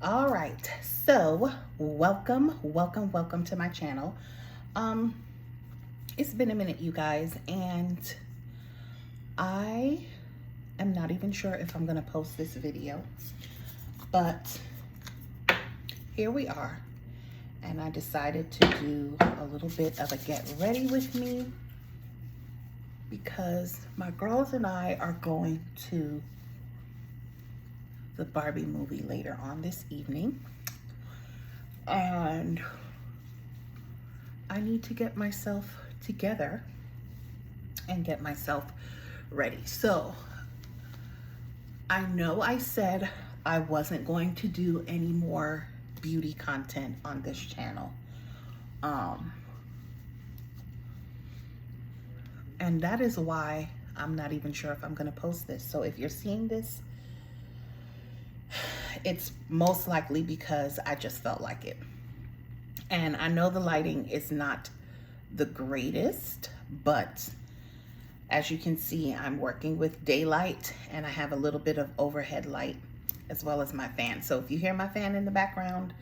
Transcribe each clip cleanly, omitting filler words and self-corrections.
All right, so welcome to my channel. Um, it's been a minute, you guys, and I am not even sure if I'm gonna post this video, but here we are, and I decided to do a little bit of a get ready with me because my girls and I are going to the Barbie movie later on this evening, and I need to get myself together and get myself ready. So I know I said I wasn't going to do any more beauty content on this channel. And that is why I'm not even sure if I'm going to post this. So if you're seeing this, it's most likely because I just felt like it. And I know the lighting is not the greatest, but as you can see, I'm working with daylight and I have a little bit of overhead light as well as my fan. So if you hear my fan in the background,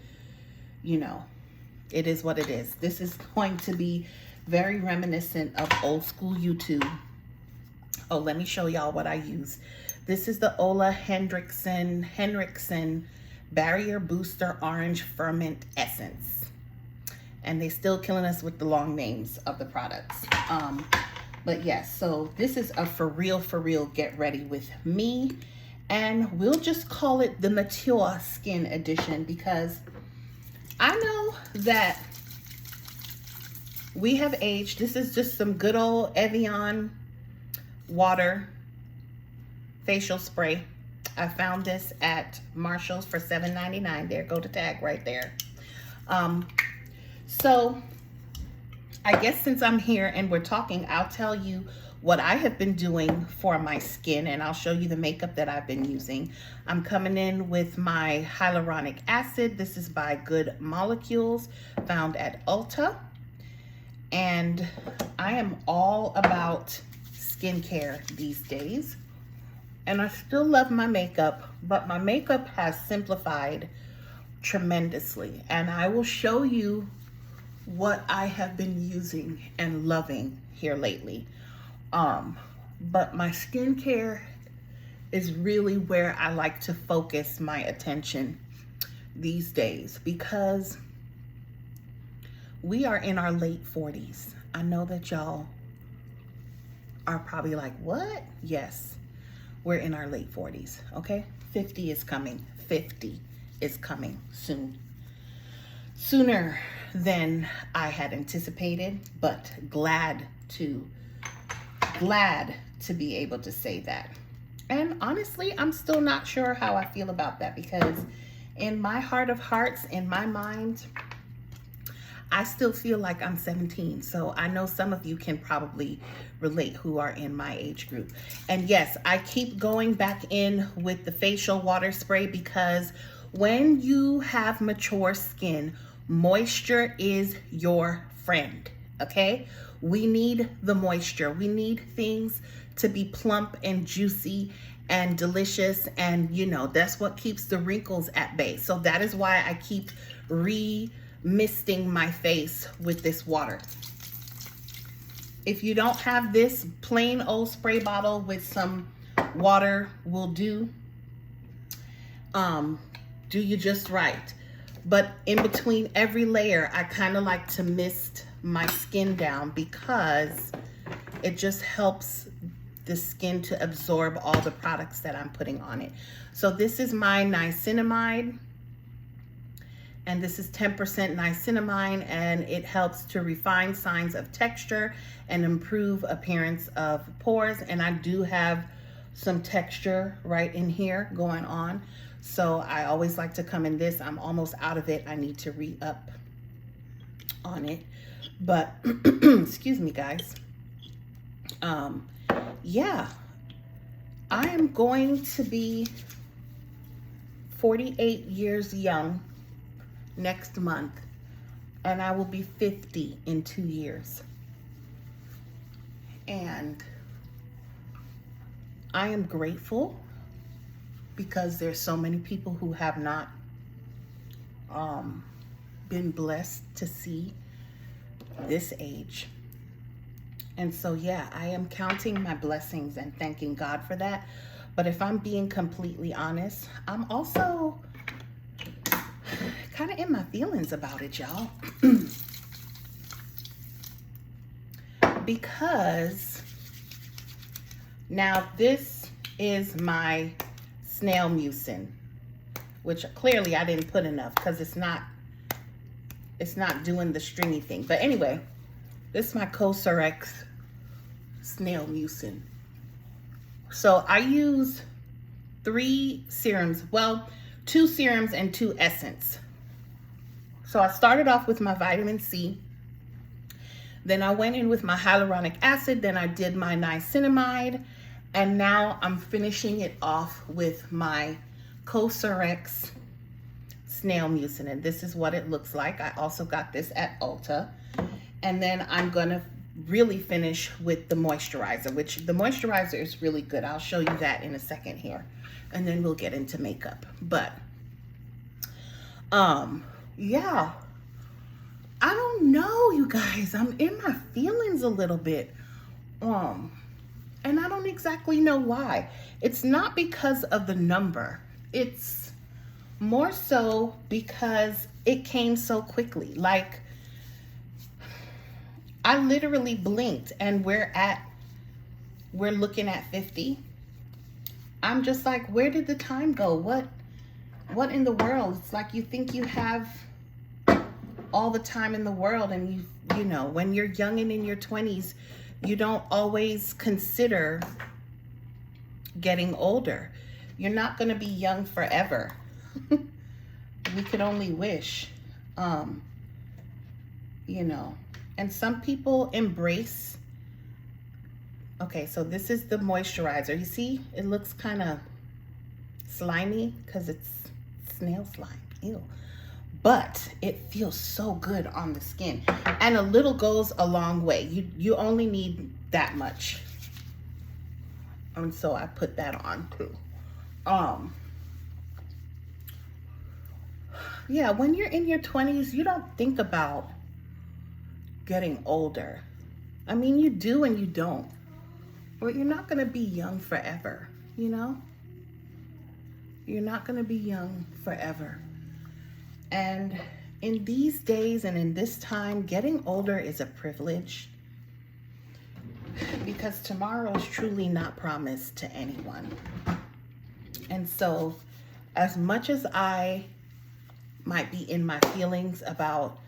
you know, it is what it is. This is going to be very reminiscent of old school YouTube. Oh, let me show y'all what I use. This is the Ola Henriksen Barrier Booster Orange Ferment Essence. And they still killing us with the long names of the products. But yes, so this is a for real get ready with me. And we'll just call it the Mature Skin Edition because I know that we have aged. This is just some good old Evian water facial spray. I found this at Marshall's for $7.99. There, go to tag right there. So I guess since I'm here and we're talking, I'll tell you what I have been doing for my skin, and I'll show you the makeup that I've been using. I'm coming in with my hyaluronic acid. This is by Good Molecules, found at Ulta. And I am all about skincare these days. And I still love my makeup, but my makeup has simplified tremendously. And I will show you what I have been using and loving here lately. But my skincare is really where I like to focus my attention these days because we are in our late 40s. I know that y'all are probably like, what? Yes, we're in our late 40s, okay? 50 is coming. 50 is coming soon. Sooner than I had anticipated, but glad to be able to say that. And honestly, I'm still not sure how I feel about that because in my heart of hearts, in my mind, I still feel like I'm 17. So I know some of you can probably relate who are in my age group. And yes, I keep going back in with the facial water spray because when you have mature skin, moisture is your friend, okay? We need the moisture. We need things to be plump and juicy and delicious, and you know, that's what keeps the wrinkles at bay. So that is why I keep misting my face with this water. If you don't have this, plain old spray bottle with some water will do. Do you just right. But in between every layer, I kind of like to mist my skin down because it just helps the skin to absorb all the products that I'm putting on it. So this is my niacinamide, and this is 10% niacinamide, and it helps to refine signs of texture and improve appearance of pores. And I do have some texture right in here going on. So I always like to come in this. I'm almost out of it. I need to re-up on it. But excuse me, guys. Yeah, I am going to be 48 years young next month, and I will be 50 in 2 years. And I am grateful because there's so many people who have not been blessed to see this age. And so, yeah, I am counting my blessings and thanking God for that. But if I'm being completely honest, I'm also kind of in my feelings about it, y'all. Because now this is my snail mucin, which clearly I didn't put enough because it's not doing the stringy thing. But anyway, this is my Cosrx snail mucin. So I use 3 serums, well, 2 serums and 2 essence. So I started off with my vitamin C. Then I went in with my hyaluronic acid. Then I did my niacinamide. And now I'm finishing it off with my Cosrx snail mucin. And this is what it looks like. I also got this at Ulta. And then I'm going to really finish with the moisturizer, which the moisturizer is really good. I'll show you that in a second here. And then we'll get into makeup. But, yeah. I don't know, you guys. I'm in my feelings a little bit. And I don't exactly know why. It's not because of the number. It's more so because it came so quickly. Like, I literally blinked and we're looking at 50. I'm just like, where did the time go? What in the world? It's like you think you have all the time in the world, and you know, when you're young and in your 20s, you don't always consider getting older. You're not going to be young forever. We could only wish, you know, and some people embrace. Okay, so this is the moisturizer. You see, it looks kind of slimy because it's snail slime. Ew. But it feels so good on the skin, and a little goes a long way. You only need that much, and so I put that on too. Yeah, when you're in your 20s, you don't think about getting older. I mean, you do and you don't, but you're not gonna be young forever. You know, you're not gonna be young forever. And in these days and in this time, getting older is a privilege, because tomorrow is truly not promised to anyone. And so, as much as I might be in my feelings about,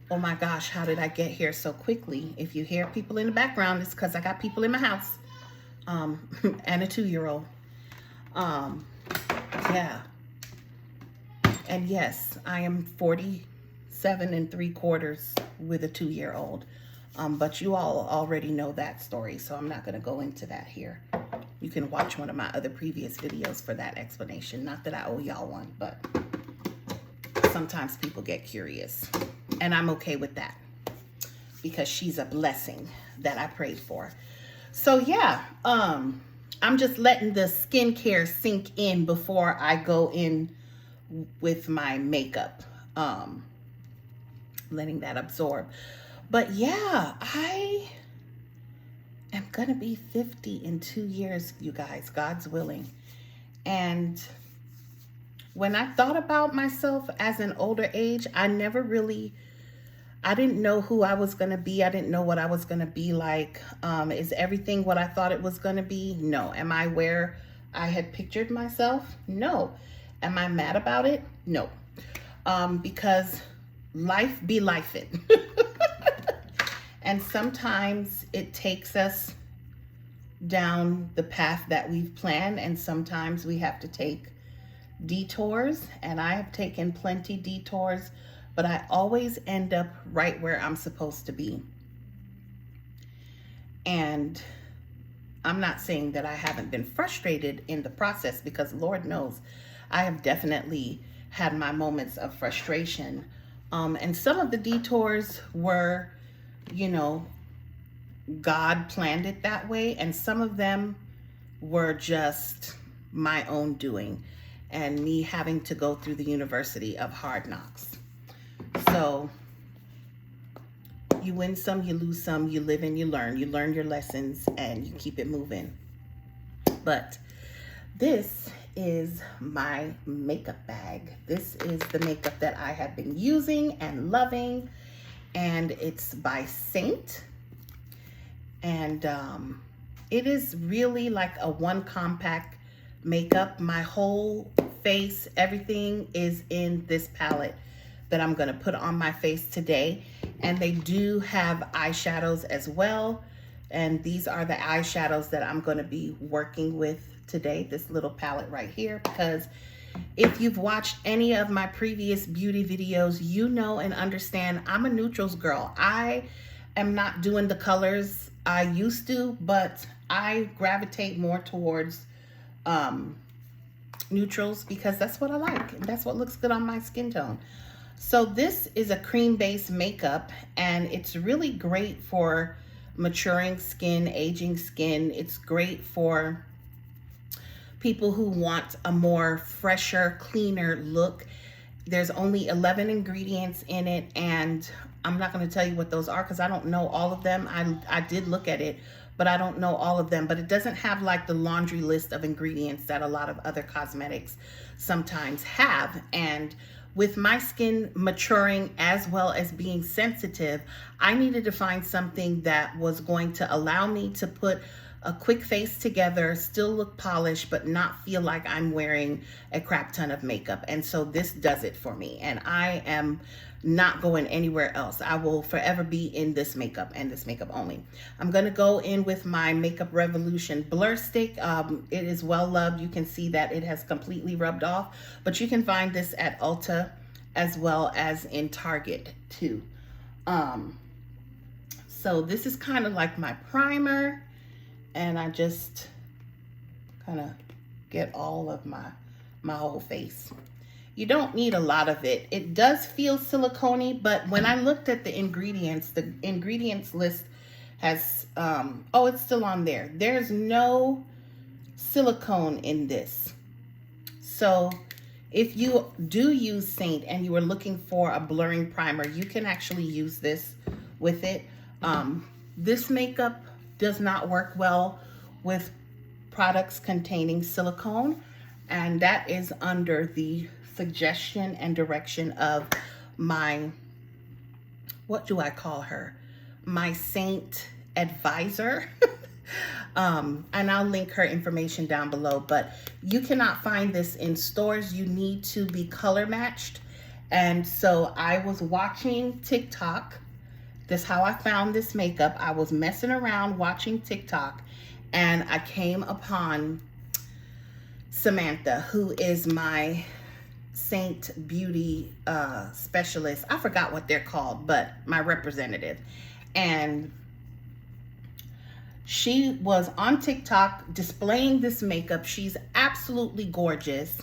oh my gosh, how did I get here so quickly? If you hear people in the background, it's because I got people in my house, and a 2-year-old. Yeah. And yes, I am 47 3/4 with a 2-year-old. But you all already know that story, so I'm not going to go into that here. You can watch one of my other previous videos for that explanation. Not that I owe y'all one, but sometimes people get curious. And I'm okay with that, because she's a blessing that I prayed for. So yeah, I'm just letting the skincare sink in before I go in with my makeup, letting that absorb. But yeah, I am gonna be 50 in 2 years, you guys, God's willing. And when I thought about myself as an older age, I didn't know who I was gonna be. I didn't know what I was gonna be like. Is everything what I thought it was gonna be? No. Am I where I had pictured myself? No. Am I mad about it? No. Because life be lifing. And sometimes it takes us down the path that we've planned, and sometimes we have to take detours, and I have taken plenty detours, but I always end up right where I'm supposed to be. And I'm not saying that I haven't been frustrated in the process, because Lord knows I have definitely had my moments of frustration. And some of the detours were, you know, God planned it that way, and some of them were just my own doing. and me having to go through the University of Hard Knocks. So you win some, you lose some, you live and you learn your lessons, and you keep it moving. But this is my makeup bag. This is the makeup that I have been using and loving, and it's by Seint. And it is really like a one compact makeup. My whole face, everything is in this palette that I'm gonna put on my face today. And they do have eyeshadows as well. And these are the eyeshadows that I'm gonna be working with today, this little palette right here, because if you've watched any of my previous beauty videos, you know and understand I'm a neutrals girl. I am not doing the colors I used to, but I gravitate more towards neutrals because that's what I like, and that's what looks good on my skin tone. So this is a cream-based makeup, and it's really great for maturing skin, aging skin. It's great for people who want a more fresher, cleaner look. There's only 11 ingredients in it, and I'm not going to tell you what those are because I don't know all of them. I did look at it, but I don't know all of them. But it doesn't have like the laundry list of ingredients that a lot of other cosmetics sometimes have. And with my skin maturing as well as being sensitive, I needed to find something that was going to allow me to put a quick face together, still look polished, but not feel like I'm wearing a crap ton of makeup. And so this does it for me. And I am not going anywhere else. I will forever be in this makeup and this makeup only. I'm going to go in with my Makeup Revolution Blur Stick. It is well loved. You can see that it has completely rubbed off, but you can find this at Ulta as well as in Target too. So this is kind of like my primer, and I just kind of get all of my whole face. You don't need a lot of it. It does feel silicone-y, but when I looked at the ingredients list has, oh, it's still on there. There's no silicone in this. So if you do use Seint and you are looking for a blurring primer, you can actually use this with it. This makeup does not work well with products containing silicone, and that is under the suggestion and direction of my, what do I call her? My Seint advisor. And I'll link her information down below, but you cannot find this in stores. You need to be color matched. And so I was watching TikTok. That's how I found this makeup. I was messing around watching TikTok, and I came upon Samantha, who is my Seint beauty specialist. I forgot what they're called, but my representative. And she was on TikTok displaying this makeup. She's absolutely gorgeous.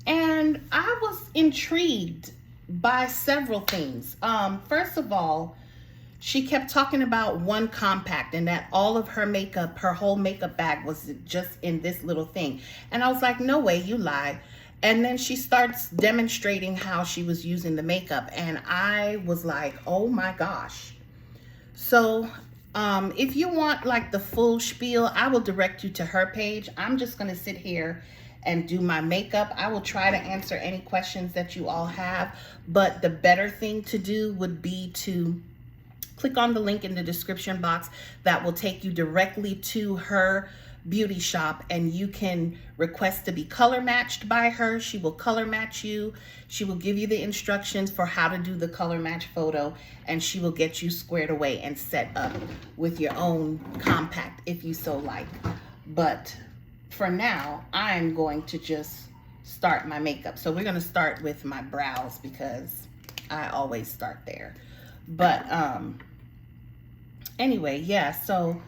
And I was intrigued by several things. First of all, she kept talking about one compact and that all of her makeup, her whole makeup bag was just in this little thing. And I was like, no way, you lie. And then she starts demonstrating how she was using the makeup. And I was like, oh my gosh. So if you want like the full spiel, I will direct you to her page. I'm just going to sit here and do my makeup. I will try to answer any questions that you all have. But the better thing to do would be to click on the link in the description box that will take you directly to her beauty shop, and you can request to be color matched by her. She will color match you. She will give you the instructions for how to do the color match photo, and she will get you squared away and set up with your own compact if you so like. But for now, I'm going to just start my makeup. So we're going to start with my brows because I always start there. But anyway, yeah, so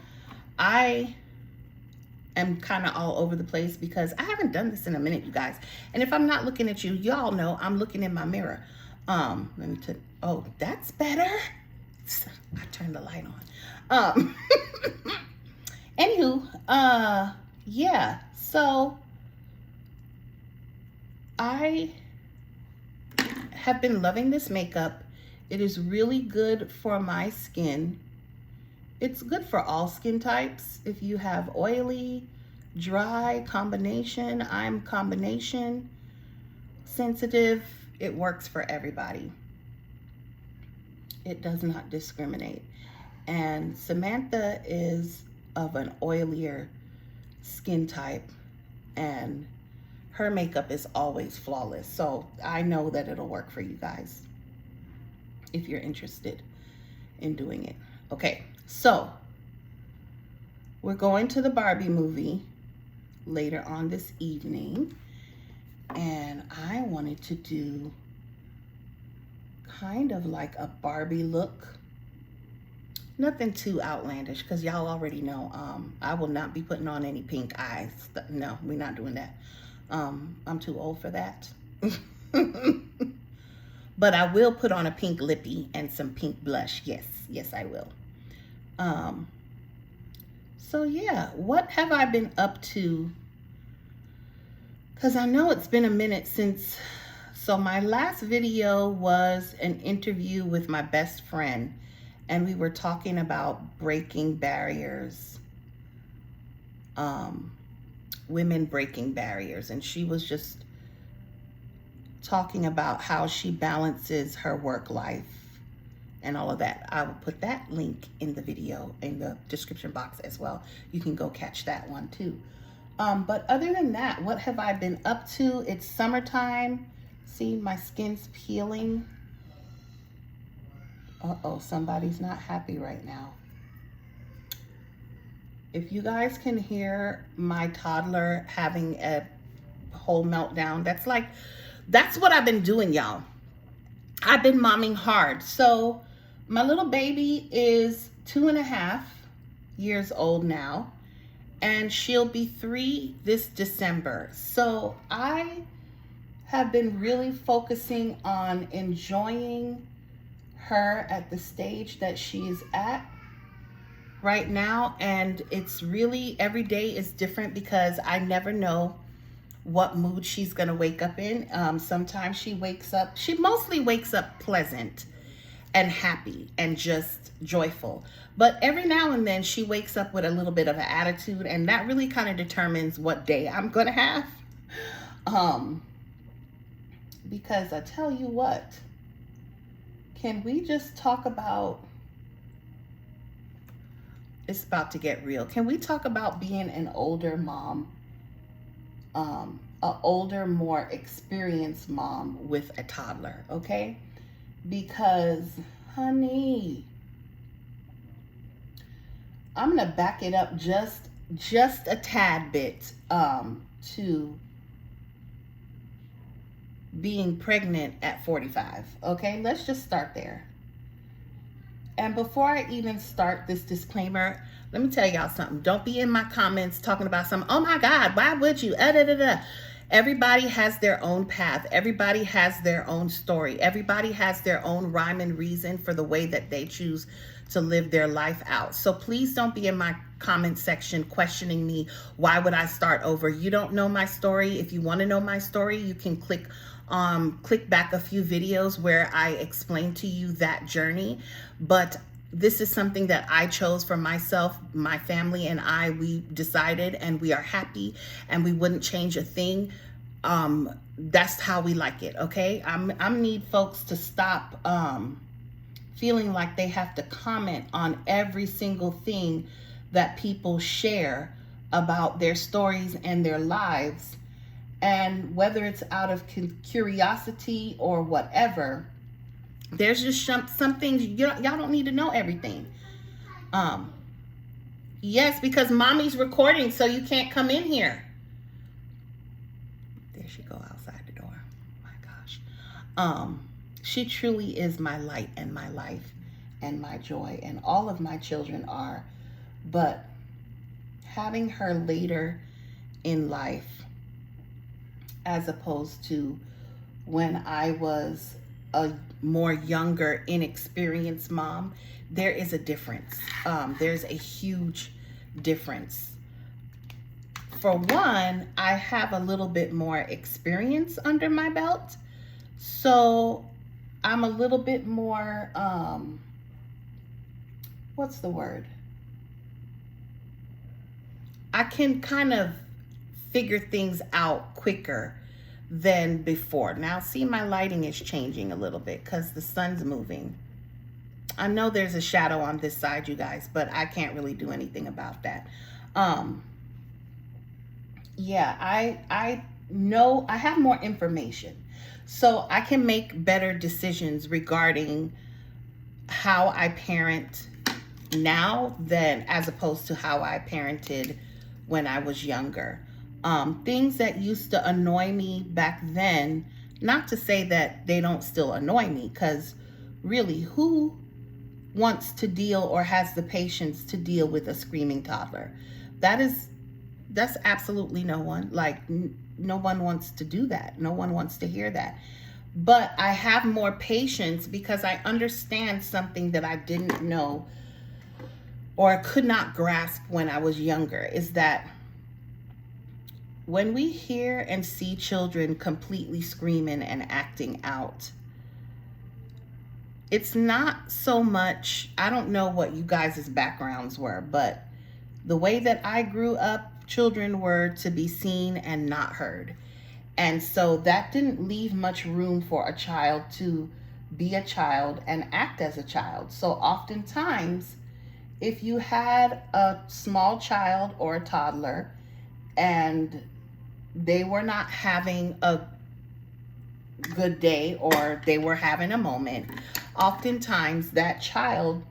I am kind of all over the place because I haven't done this in a minute, you guys. And if I'm not looking at you, y'all know I'm looking in my mirror. Let me oh, that's better. I turned the light on. Anywho, yeah, so I have been loving this makeup. It is really good for my skin. It's good for all skin types. If you have oily, dry, combination, I'm combination, sensitive, it works for everybody. It does not discriminate. And Samantha is of an oilier skin type, and her makeup is always flawless. So I know that it'll work for you guys if you're interested in doing it. Okay, so we're going to the Barbie movie later on this evening, and I wanted to do kind of like a Barbie look. Nothing too outlandish, because y'all already know I will not be putting on any pink eyes. No, we're not doing that. I'm too old for that. But I will put on a pink lippy and some pink blush. Yes, I will. So yeah, what have I been up to? Because I know it's been a minute since. So my last video was an interview with my best friend, and we were talking about breaking barriers, women breaking barriers, and she was just talking about how she balances her work life and all of that. I will put that link in the video in the description box as well. You can go catch that one too. But other than that, what have I been up to? It's summertime. See, my skin's peeling. Uh-oh, somebody's not happy right now. If you guys can hear my toddler having a whole meltdown, that's what I've been doing, y'all. I've been momming hard. So my little baby is 2.5 years old now, and she'll be 3 this December. So I have been really focusing on enjoying her at the stage that she's at right now. And it's really, every day is different because I never know what mood she's gonna wake up in. Sometimes she mostly wakes up pleasant and happy and just joyful. But every now and then she wakes up with a little bit of an attitude, and that really kind of determines what day I'm gonna have. Because I tell you what, can we just talk about, it's about to get real. Can we talk about being an older mom, an older, more experienced mom with a toddler, okay? Because, honey, I'm gonna back it up just a tad bit to being pregnant at 45, okay? Let's just start there. And before I even start this disclaimer, let me tell y'all something. Don't be in my comments talking about something, oh my God, why would you? Everybody has their own path. Everybody has their own story. Everybody has their own rhyme and reason for the way that they choose to live their life out. So please don't be in my comment section questioning me. Why would I start over? You don't know my story. If you want to know my story, you can click back a few videos where I explain to you that journey. But this is something that I chose for myself, my family and I. We decided, and we are happy, and we wouldn't change a thing. That's how we like it, okay? I need folks to stop feeling like they have to comment on every single thing that people share about their stories and their lives. And whether it's out of curiosity or whatever, there's just some things y'all don't need to know everything. Yes, because mommy's recording, so you can't come in here. There she go outside the door. My gosh. She truly is my light and my life and my joy, and all of my children are. But having her later in life, as opposed to when I was a more younger, inexperienced mom, there is a difference. There's a huge difference for one, I have a little bit more experience under my belt. So I'm a little bit more, what's the word? I can kind of figure things out quicker than before. Now, see, my lighting is changing a little bit because the sun's moving. I know there's a shadow on this side, you guys, but I can't really do anything about that. Yeah, I know I have more information, so I can make better decisions regarding how I parent now than as opposed to how I parented when I was younger. Things that used to annoy me back then, not to say that they don't still annoy me, because really, who wants to deal or has the patience to deal with a screaming toddler? That's absolutely no one. Like, no one wants to do that. No one wants to hear that. But I have more patience because I understand something that I didn't know or could not grasp when I was younger, is that when we hear and see children completely screaming and acting out, it's not so much, I don't know what you guys' backgrounds were, but the way that I grew up, children were to be seen and not heard. And so that didn't leave much room for a child to be a child and act as a child. So oftentimes, if you had a small child or a toddler and they were not having a good day or they were having a moment, oftentimes that child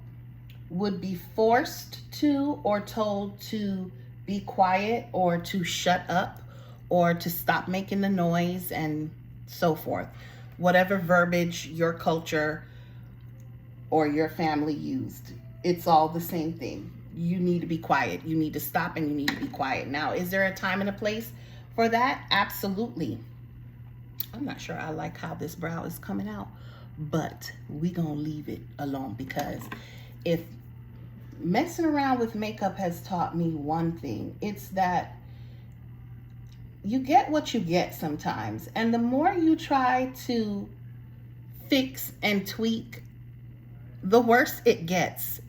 would be forced to or told to be quiet or to shut up or to stop making the noise and so forth. Whatever verbiage your culture or your family used, it's all the same thing. You need to be quiet. You need to stop and you need to be quiet. Now, is there a time and a place for that? Absolutely. I'm not sure I like how this brow is coming out, but we gonna leave it alone, because if messing around with makeup has taught me one thing, it's that you get what you get sometimes. And the more you try to fix and tweak, the worse it gets.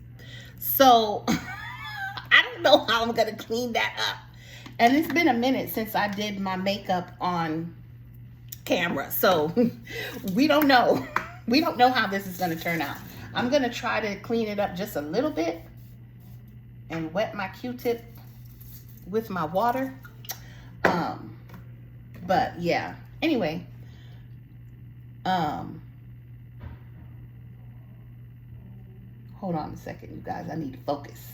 So I don't know how I'm gonna clean that up. And it's been a minute since I did my makeup on camera. So we don't know. We don't know how this is gonna turn out. I'm gonna try to clean it up just a little bit and wet my Q-tip with my water. But yeah, anyway, hold on a second, you guys, I need to focus.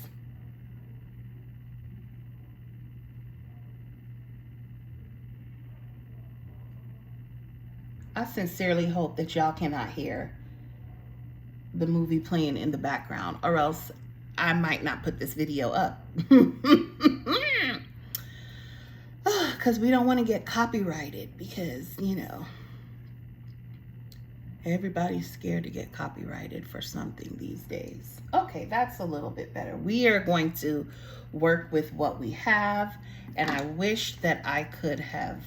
I sincerely hope that y'all cannot hear the movie playing in the background, or else I might not put this video up. Because we don't want to get copyrighted, because, you know, everybody's scared to get copyrighted for something these days. Okay, that's a little bit better. We are going to work with what we have, and I wish that I could have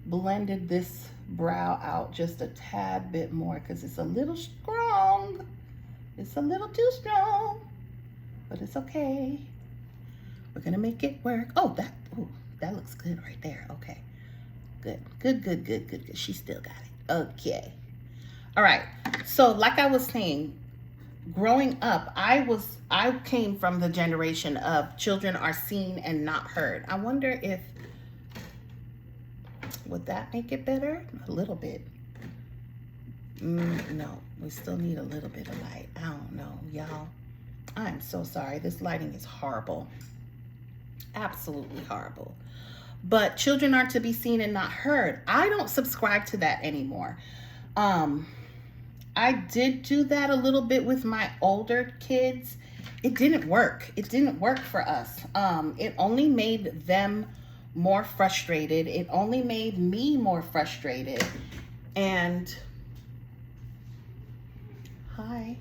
blended this brow out just a tad bit more, because it's a little strong. It's a little too strong, but it's okay. We're gonna make it work. Oh, that looks good right there. Okay, good. She still got it. Okay. All right. So like I was saying, growing up, I came from the generation of children are seen and not heard. I wonder if, would that make it better? A little bit. No, we still need a little bit of light. I don't know, y'all. I'm so sorry. This lighting is horrible. Absolutely horrible. But children are to be seen and not heard. I don't subscribe to that anymore. I did do that a little bit with my older kids. It didn't work. It didn't work for us. It only made them more frustrated. It only made me more frustrated. And hi.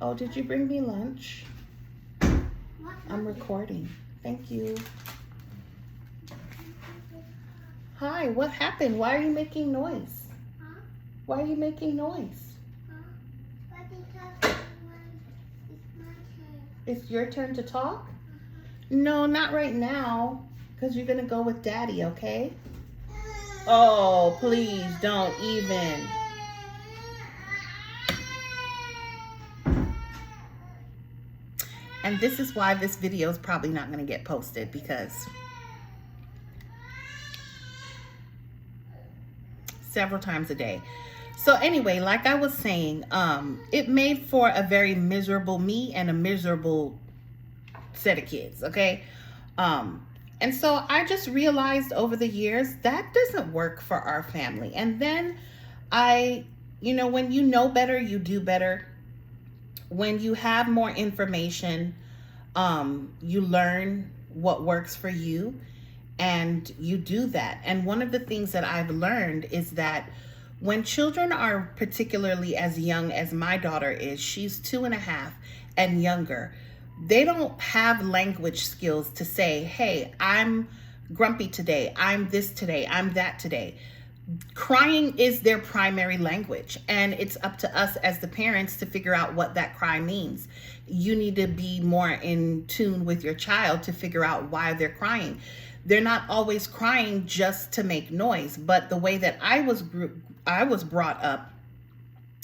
Oh, did you bring me lunch? I'm recording. Thank you. Hi, what happened? Why are you making noise? Huh? Why are you making noise? Huh? But because it's my turn. It's your turn to talk? Uh-huh. No, not right now, because you're going to go with Daddy, okay? Oh, please don't even. And this is why this video is probably not going to get posted, because several times a day. So anyway, like I was saying, it made for a very miserable me and a miserable set of kids, okay? And so I just realized over the years that doesn't work for our family. And then when you know better, you do better. When you have more information, you learn what works for you and you do that. And one of the things that I've learned is that when children are particularly as young as my daughter is, she's 2.5 and younger, they don't have language skills to say, hey, I'm grumpy today, I'm this today, I'm that today. Crying is their primary language, and it's up to us as the parents to figure out what that cry means. You need to be more in tune with your child to figure out why they're crying. They're not always crying just to make noise, but the way that I was brought up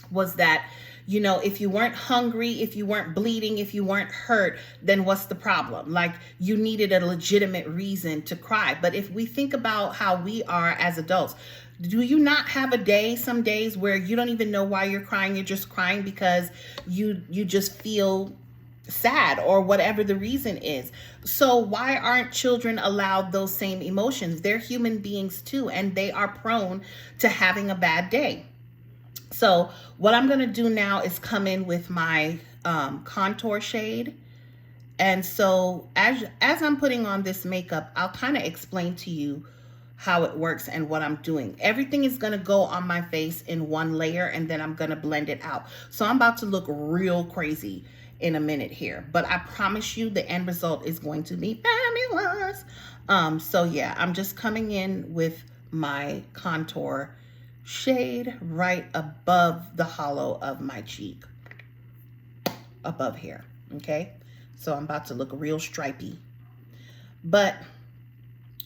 was that, if you weren't hungry, if you weren't bleeding, if you weren't hurt, then what's the problem? Like, you needed a legitimate reason to cry. But if we think about how we are as adults, do you not have a day, some days where you don't even know why you're crying? You're just crying because you just feel sad or whatever the reason is. So why aren't children allowed those same emotions? They're human beings too, and they are prone to having a bad day. So what I'm going to do now is come in with my contour shade. And so as I'm putting on this makeup, I'll kind of explain to you how it works and what I'm doing. Everything is going to go on my face in one layer, and then I'm going to blend it out. So I'm about to look real crazy in a minute here, but I promise you the end result is going to be fabulous. So yeah, I'm just coming in with my contour shade right above the hollow of my cheek, above here. Okay, so I'm about to look real stripey. But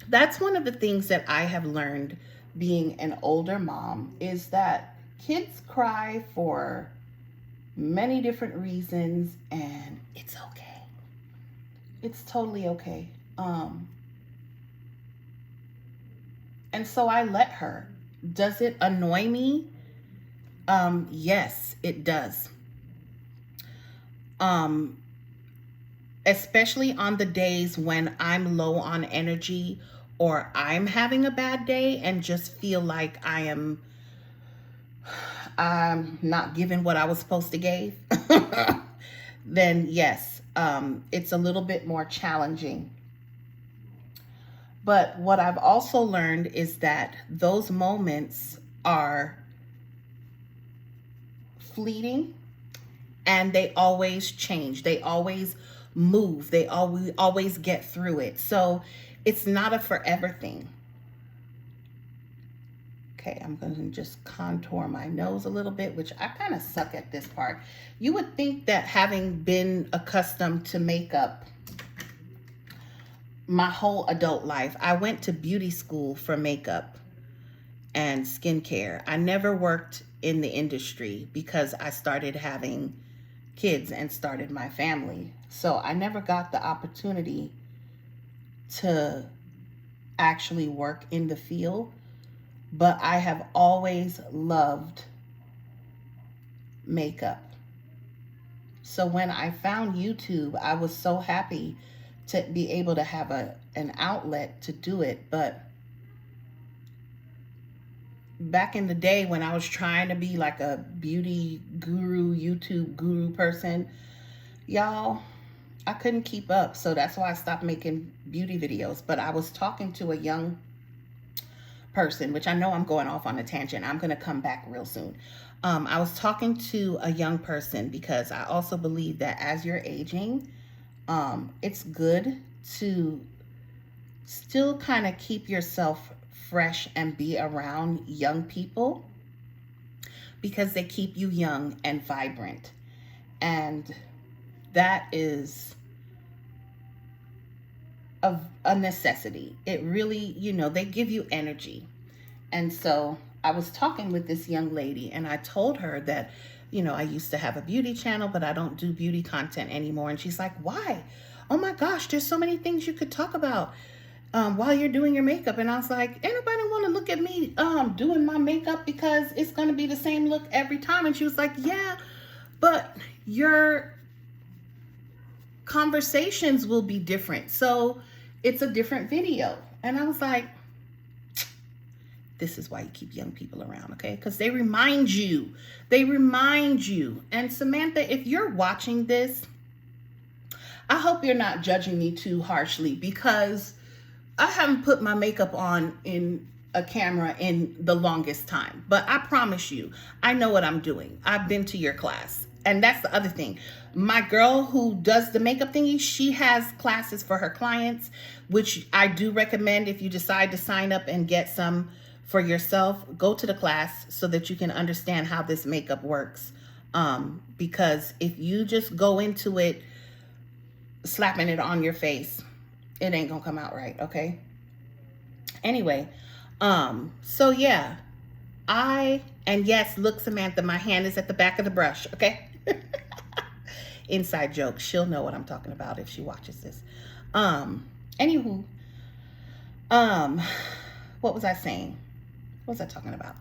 that's one of the things that I have learned being an older mom, is that kids cry for many different reasons, and it's okay. It's totally okay. And so I let her. Does it annoy me? Yes, it does. Especially on the days when I'm low on energy or I'm having a bad day and just feel like I'm not giving what I was supposed to give, then yes, it's a little bit more challenging. But what I've also learned is that those moments are fleeting, and they always change. They always move. They always get through it. So it's not a forever thing. Okay, I'm going to just contour my nose a little bit, which I kind of suck at this part. You would think that having been accustomed to makeup my whole adult life, I went to beauty school for makeup and skincare. I never worked in the industry because I started having kids and started my family. So I never got the opportunity to actually work in the field, but I have always loved makeup. So when I found YouTube, I was so happy to be able to have an outlet to do it. But back in the day when I was trying to be like a beauty guru, YouTube guru person, y'all, I couldn't keep up. So that's why I stopped making beauty videos. But I was talking to a young person, which I know I'm going off on a tangent. I'm going to come back real soon. I was talking to a young person because I also believe that as you're aging, it's good to still kind of keep yourself fresh and be around young people because they keep you young and vibrant. And that is a necessity. It really, you know, they give you energy. And so I was talking with this young lady and I told her that, you know, I used to have a beauty channel, but I don't do beauty content anymore. And she's like, why? Oh my gosh, there's so many things you could talk about while you're doing your makeup. And I was like, ain't nobody want to look at me doing my makeup because it's going to be the same look every time. And she was like, yeah, but your conversations will be different. So it's a different video. And I was like, this is why you keep young people around, okay? Because they remind you. They remind you. And Samantha, if you're watching this, I hope you're not judging me too harshly because I haven't put my makeup on in a camera in the longest time. But I promise you, I know what I'm doing. I've been to your class. And that's the other thing. My girl who does the makeup thingy, she has classes for her clients, which I do recommend if you decide to sign up and get some for yourself. Go to the class so that you can understand how this makeup works. Because if you just go into it slapping it on your face, it ain't gonna come out right, okay? Anyway, so yeah, and yes, look, Samantha, my hand is at the back of the brush, okay? Inside joke. She'll know what I'm talking about if she watches this. Anywho, what was I saying? What was I talking about?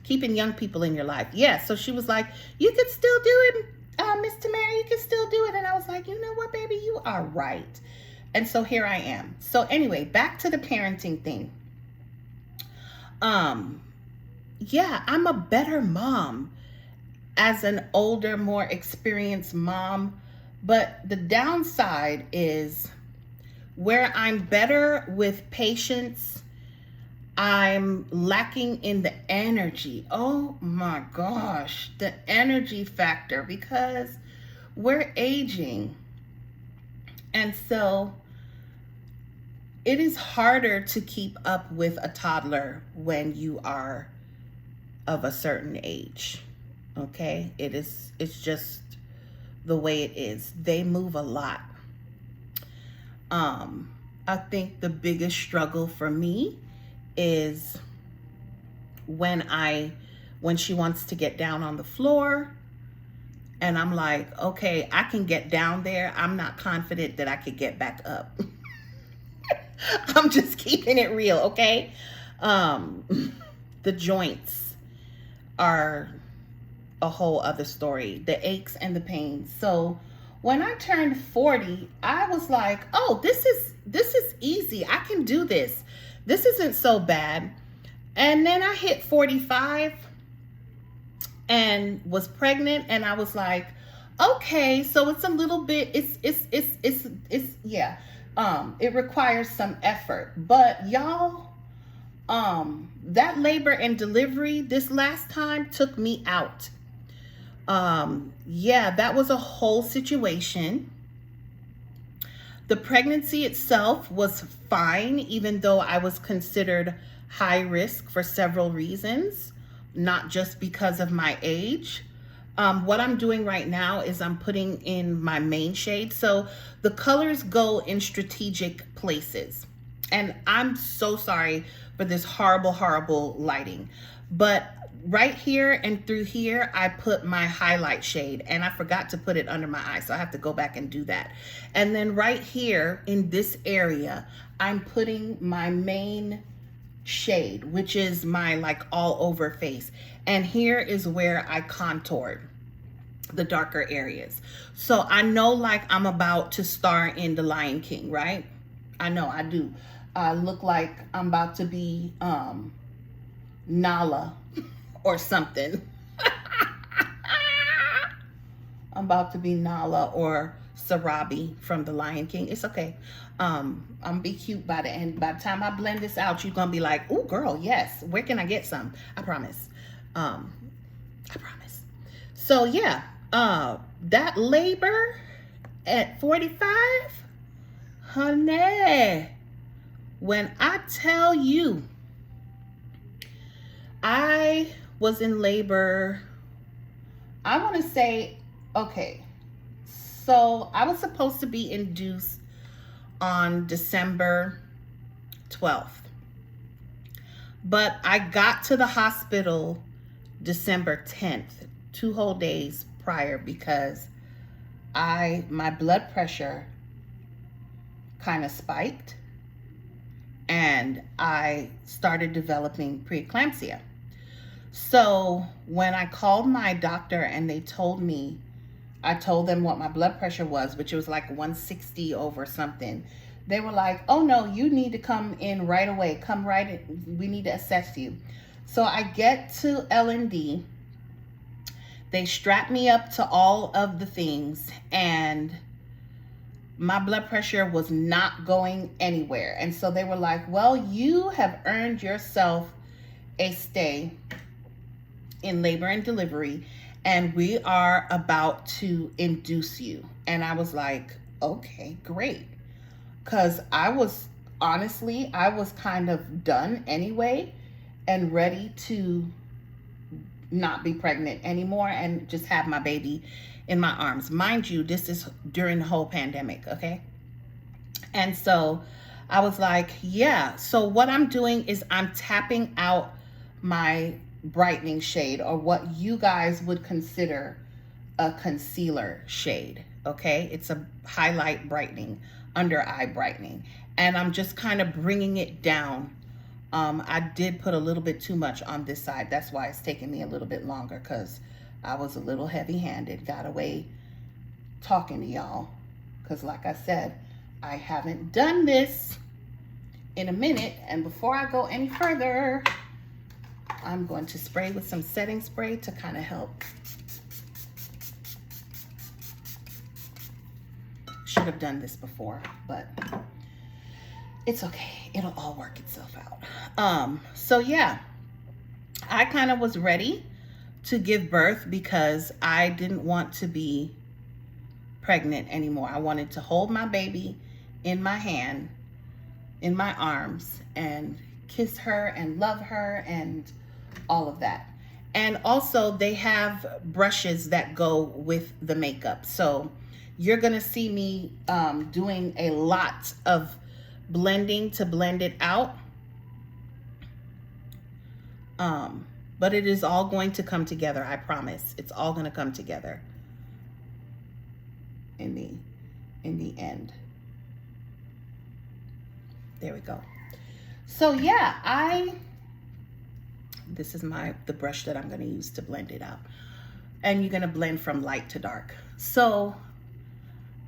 Keeping young people in your life. Yeah, so she was like, you could still do it, Miss Tamara, you can still do it. And I was like, you know what, baby, you are right. And so here I am. So anyway, back to the parenting thing. Yeah, I'm a better mom as an older, more experienced mom. But the downside is where I'm better with patience, I'm lacking in the energy. Oh my gosh, the energy factor, because we're aging. And so it is harder to keep up with a toddler when you are of a certain age. Okay? It's just the way it is. They move a lot. I think the biggest struggle for me is when she wants to get down on the floor and I'm like, okay, I can get down there. I'm not confident that I could get back up. I'm just keeping it real, okay? The joints are a whole other story, the aches and the pains. So when I turned 40, I was like, oh, this is easy. I can do this. This isn't so bad. And then I hit 45 and was pregnant, and I was like, okay, so it's a little bit, yeah. It requires some effort, but y'all, that labor and delivery this last time took me out. Yeah, that was a whole situation. The pregnancy itself was fine, even though I was considered high risk for several reasons, not just because of my age. What I'm doing right now is I'm putting in my main shade. So the colors go in strategic places. And I'm so sorry for this horrible, horrible lighting. But right here and through here, I put my highlight shade, and I forgot to put it under my eye. So I have to go back and do that. And then right here in this area, I'm putting my main shade, which is my like all over face. And here is where I contoured the darker areas. So I know like I'm about to star in The Lion King, right? I know I do. I look like I'm about to be Nala or something. I'm about to be Nala or Sarabi from The Lion King. It's okay. I'm gonna be cute by the end. By the time I blend this out, you're gonna be like, "Ooh, girl, yes. Where can I get some?" I promise. I promise. So yeah, that labor at 45, honey. When I tell you, I was in labor, I want to say, okay, so I was supposed to be induced on December 12th. But I got to the hospital December 10th, 2 whole days prior, because my blood pressure kind of spiked and I started developing preeclampsia. So when I called my doctor and they told me, I told them what my blood pressure was, which was like 160 over something. They were like, oh no, you need to come in right away. Come right in. We need to assess you. So I get to L&D. They strap me up to all of the things and my blood pressure was not going anywhere. And so they were like, well, you have earned yourself a stay in labor and delivery, and we are about to induce you. And I was like, okay, great. Because I was kind of done anyway and ready to not be pregnant anymore and just have my baby in my arms. Mind you, this is during the whole pandemic, okay? And so I was like, yeah. So what I'm doing is I'm tapping out my brightening shade, or what you guys would consider a concealer shade, okay? It's a highlight brightening, under eye brightening. And I'm just kind of bringing it down. I did put a little bit too much on this side. That's why it's taking me a little bit longer, because I was a little heavy-handed, got away talking to y'all. Because like I said, I haven't done this in a minute. And before I go any further, I'm going to spray with some setting spray to kind of help. Should have done this before, but it's okay. It'll all work itself out. So yeah, I kind of was ready to give birth because I didn't want to be pregnant anymore. I wanted to hold my baby in my hand, in my arms, and kiss her and love her and all of that. And also they have brushes that go with the makeup. So you're gonna see me doing a lot of blending to blend it out. But it is all going to come together, I promise. It's all gonna come together in the end. There we go. So yeah, this is the brush that I'm gonna use to blend it out. And you're gonna blend from light to dark. So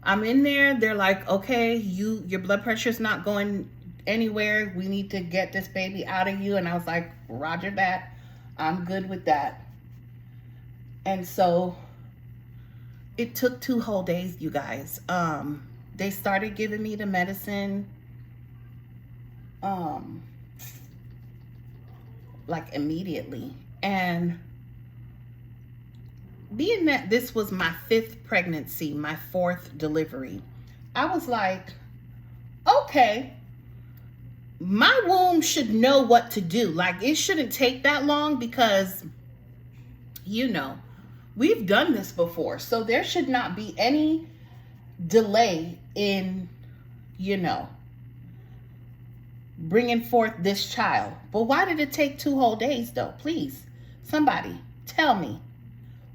I'm in there, they're like, okay, your blood pressure's not going anywhere. We need to get this baby out of you. And I was like, roger that. I'm good with that. And so it took 2 whole days, you guys. They started giving me the medicine like immediately. And being that this was my 5th pregnancy, my 4th delivery, I was like, okay, my womb should know what to do. Like, it shouldn't take that long because, you know, we've done this before. So there should not be any delay in, you know, bringing forth this child. But why did it take 2 whole days though? Please, somebody tell me.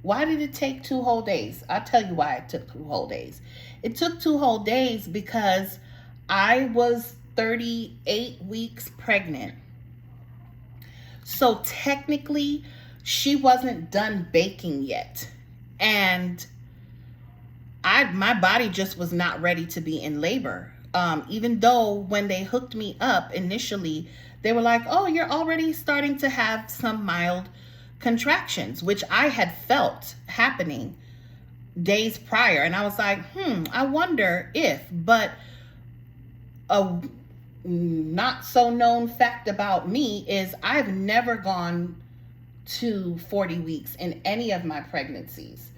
Why did it take 2 whole days? I'll tell you why it took 2 whole days. It took 2 whole days because I was 38 weeks pregnant. So technically, she wasn't done baking yet. And my body just was not ready to be in labor. Even though when they hooked me up initially, they were like, oh, you're already starting to have some mild contractions, which I had felt happening days prior. And I was like, I wonder if, but a not so known fact about me is I've never gone to 40 weeks in any of my pregnancies,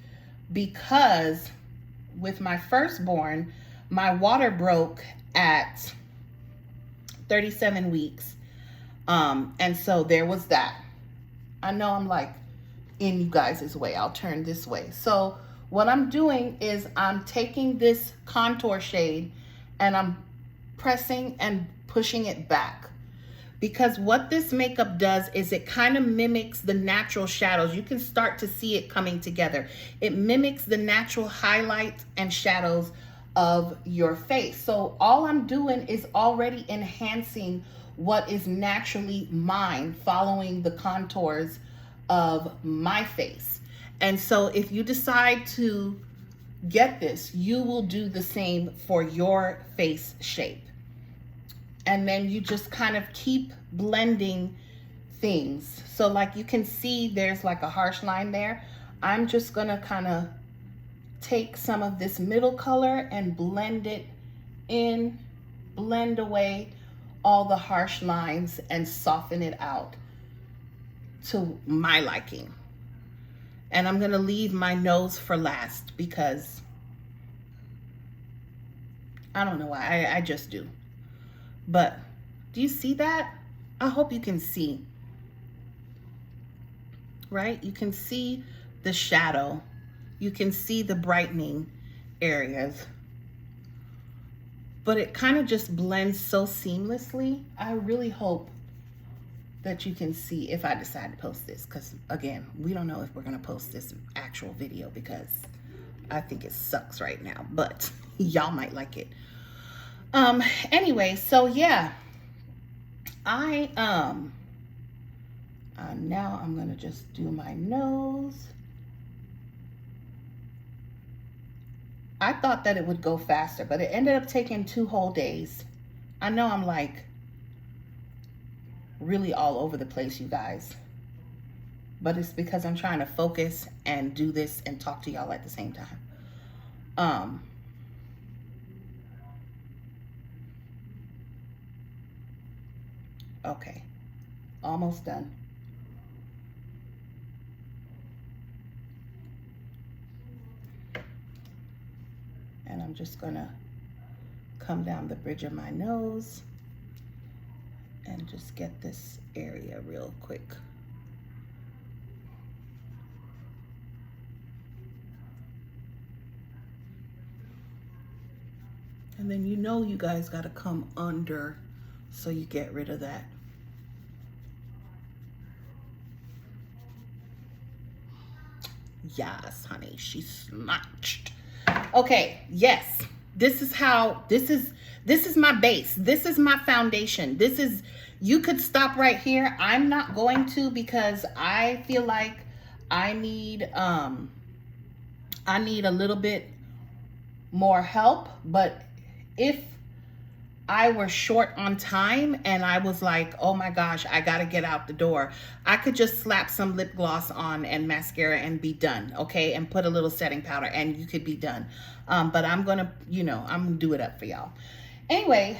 because with my firstborn, my water broke at 37 weeks. And so there was that. I know I'm like in you guys' way. I'll turn this way. So what I'm doing is I'm taking this contour shade and I'm pressing and pushing it back. Because what this makeup does is it kind of mimics the natural shadows. You can start to see it coming together. It mimics the natural highlights and shadows of your face. So all I'm doing is already enhancing what is naturally mine, following the contours of my face. And so if you decide to get this, you will do the same for your face shape. And then you just kind of keep blending things. So like you can see there's like a harsh line there. I'm just gonna kind of take some of this middle color and blend it in, blend away all the harsh lines and soften it out to my liking. And I'm gonna leave my nose for last because I don't know why, I just do. But do you see that? I hope you can see, right? You can see the shadow. You can see the brightening areas. But it kind of just blends so seamlessly. I really hope that you can see if I decide to post this. Because again, we don't know if we're gonna post this actual video because I think it sucks right now. But y'all might like it. Anyway, so yeah, now I'm gonna just do my nose. I thought that it would go faster, but it ended up taking 2 whole days. I know I'm like really all over the place, you guys, but it's because I'm trying to focus and do this and talk to y'all at the same time. Okay, almost done. And I'm just gonna come down the bridge of my nose and just get this area real quick. And then you know you guys gotta come under so you get rid of that. Yes, honey, she's snatched. Okay, yes, this is my base. This is my foundation. You could stop right here. I'm not going to because I feel like I need a little bit more help. But if I were short on time and I was like, oh my gosh, I gotta get out the door, I could just slap some lip gloss on and mascara and be done, okay? And put a little setting powder and you could be done. But I'm gonna, I'm gonna do it up for y'all. Anyway,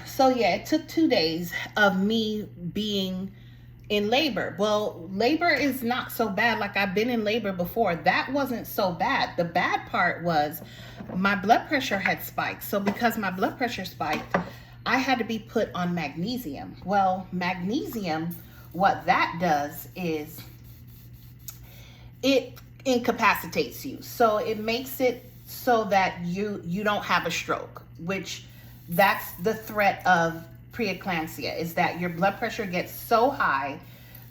so yeah, it took 2 days of me being in labor. Well, labor is not so bad. Like I've been in labor before. That wasn't so bad. The bad part was my blood pressure had spiked. So because my blood pressure spiked, I had to be put on magnesium. Well, magnesium, what that does is it incapacitates you. So it makes it so that you don't have a stroke, which that's the threat of preeclampsia, is that your blood pressure gets so high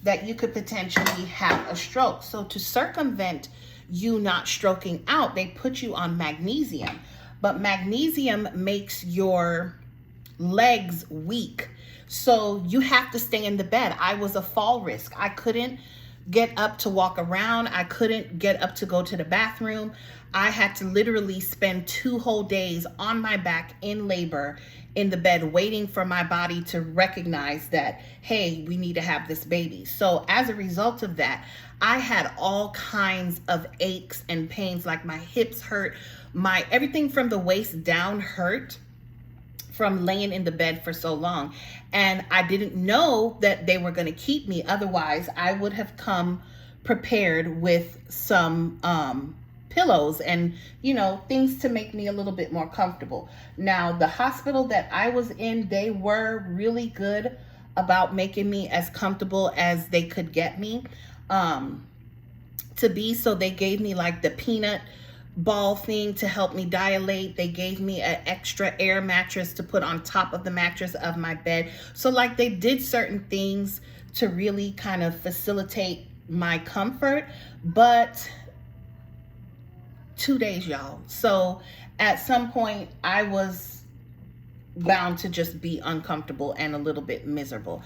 that you could potentially have a stroke. So to circumvent you not stroking out, they put you on magnesium. But magnesium makes your legs weak. So you have to stay in the bed. I was a fall risk. I couldn't get up to walk around. I couldn't get up to go to the bathroom. I had to literally spend 2 whole days on my back in labor in the bed waiting for my body to recognize that, hey, we need to have this baby. So as a result of that, I had all kinds of aches and pains, like my hips hurt, everything from the waist down hurt from laying in the bed for so long. And I didn't know that they were going to keep me. Otherwise, I would have come prepared with some pillows and, things to make me a little bit more comfortable. Now, the hospital that I was in, they were really good about making me as comfortable as they could get me to be. So they gave me like the peanut ball thing to help me dilate. They gave me an extra air mattress to put on top of the mattress of my bed. So like they did certain things to really kind of facilitate my comfort. But 2 days, y'all. So at some point I was bound to just be uncomfortable and a little bit miserable.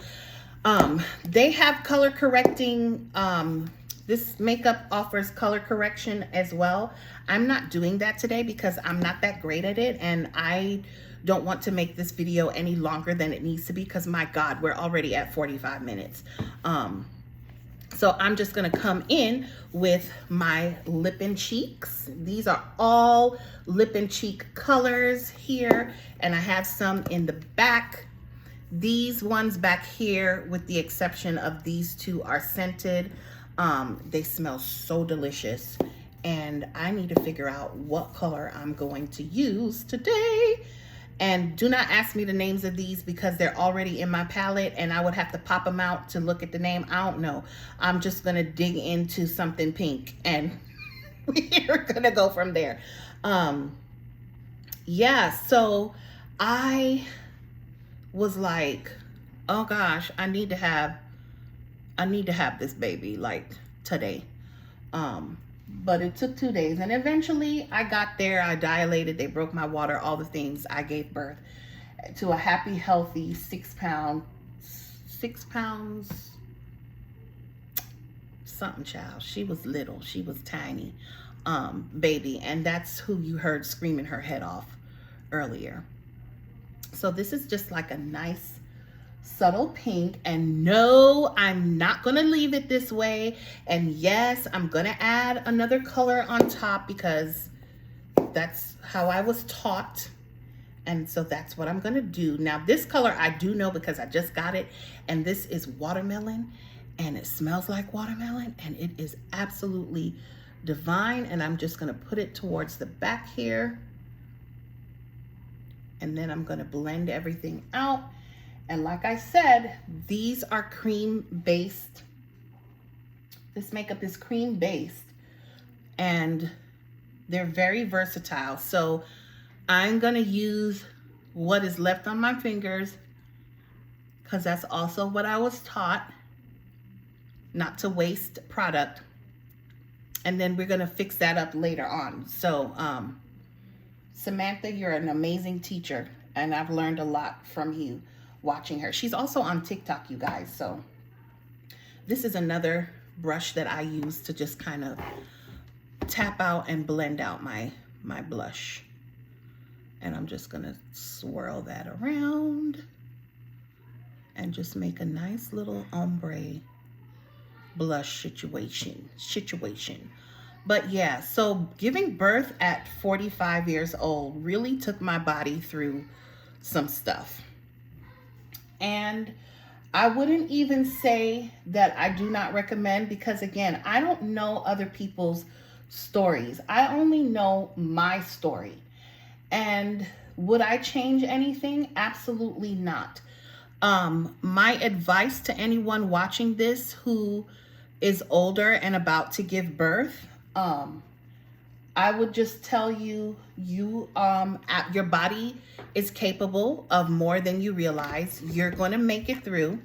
They have color correcting, this makeup offers color correction as well. I'm not doing that today because I'm not that great at it, and I don't want to make this video any longer than it needs to be because my God, we're already at 45 minutes. So I'm just gonna come in with my lip and cheeks. These are all lip and cheek colors here, and I have some in the back. These ones back here, with the exception of these two, are scented. They smell so delicious, and I need to figure out what color I'm going to use today. And do not ask me the names of these because they're already in my palette and I would have to pop them out to look at the name. I don't know. I'm just gonna dig into something pink and we're gonna go from there. Yeah, so I was like, oh gosh, I need to have this baby like today. But it took 2 days, and eventually I got there. I dilated, they broke my water, all the things. I gave birth to a happy, healthy 6 pounds something child. She was little, she was tiny, baby, and that's who you heard screaming her head off earlier. So this is just like a nice subtle pink, and no, I'm not gonna leave it this way. And yes, I'm gonna add another color on top because that's how I was taught, and so that's what I'm gonna do. Now this color I do know because I just got it, and this is watermelon, and it smells like watermelon, and it is absolutely divine. And I'm just gonna put it towards the back here, and then I'm gonna blend everything out. And like I said, these are cream based. This makeup is cream based, and they're very versatile. So I'm gonna use what is left on my fingers because that's also what I was taught, not to waste product. And then we're gonna fix that up later on. So Samantha, you're an amazing teacher, and I've learned a lot from you watching her. She's also on TikTok, you guys. So this is another brush that I use to just kind of tap out and blend out my blush. And I'm just gonna swirl that around and just make a nice little ombre blush situation. But yeah, so giving birth at 45 years old really took my body through some stuff. And I wouldn't even say that I do not recommend, because again, I don't know other people's stories. I only know my story. And would I change anything? Absolutely not. My advice to anyone watching this who is older and about to give birth, I would just tell you, your body is capable of more than you realize. You're going to make it through.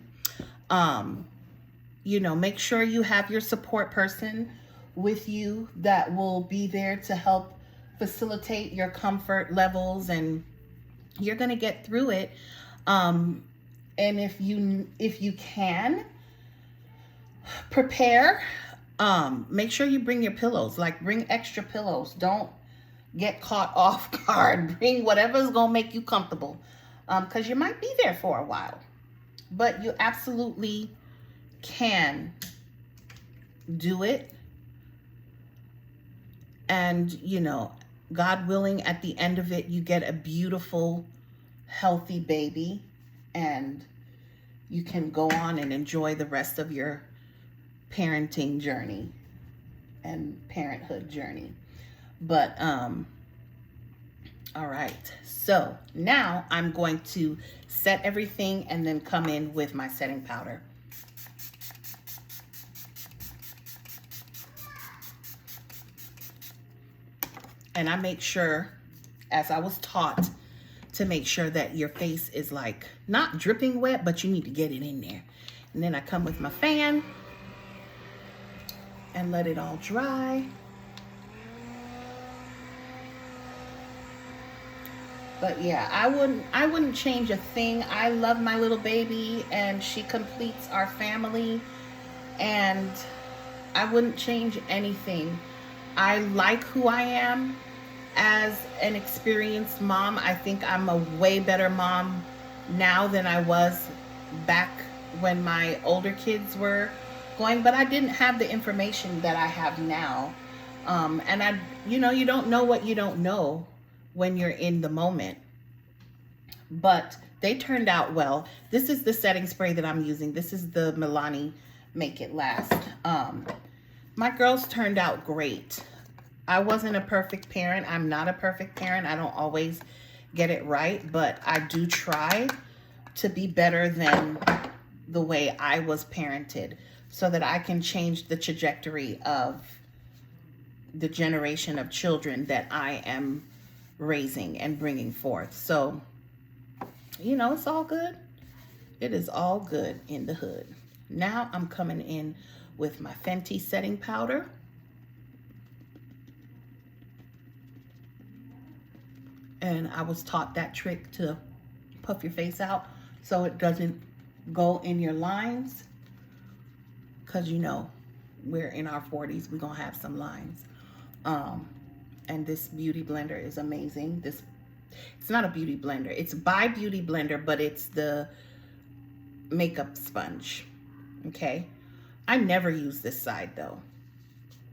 You know, make sure you have your support person with you that will be there to help facilitate your comfort levels, and you're going to get through it. And if you can prepare, make sure you bring your pillows, like bring extra pillows. Don't get caught off guard. Bring whatever's gonna make you comfortable, because you might be there for a while, but you absolutely can do it. And you know, God willing, at the end of it, you get a beautiful, healthy baby, and you can go on and enjoy the rest of your parenting journey and parenthood journey. But All right, so now I'm going to set everything and then come in with my setting powder. And I make sure, as I was taught, to make sure that your face is like not dripping wet, but you need to get it in there. And then I come with my fan and let it all dry. But yeah, I wouldn't change a thing. I love my little baby and she completes our family, and I wouldn't change anything. I like who I am as an experienced mom. I think I'm a way better mom now than I was back when my older kids were going, but I didn't have the information that I have now. And you don't know what you don't know when you're in the moment. But they turned out well. This is the setting spray that I'm using. This is the Milani Make It Last. My girls turned out great. I wasn't a perfect parent. I'm not a perfect parent. I don't always get it right, but I do try to be better than the way I was parented so that I can change the trajectory of the generation of children that I am raising and bringing forth. So, it's all good. It is all good in the hood. Now I'm coming in with my Fenty setting powder. And I was taught that trick to puff your face out so it doesn't go in your lines. Because, we're in our 40s. We're going to have some lines. And this beauty blender is amazing. It's not a beauty blender. It's by Beauty Blender, but it's the makeup sponge. Okay. I never use this side though.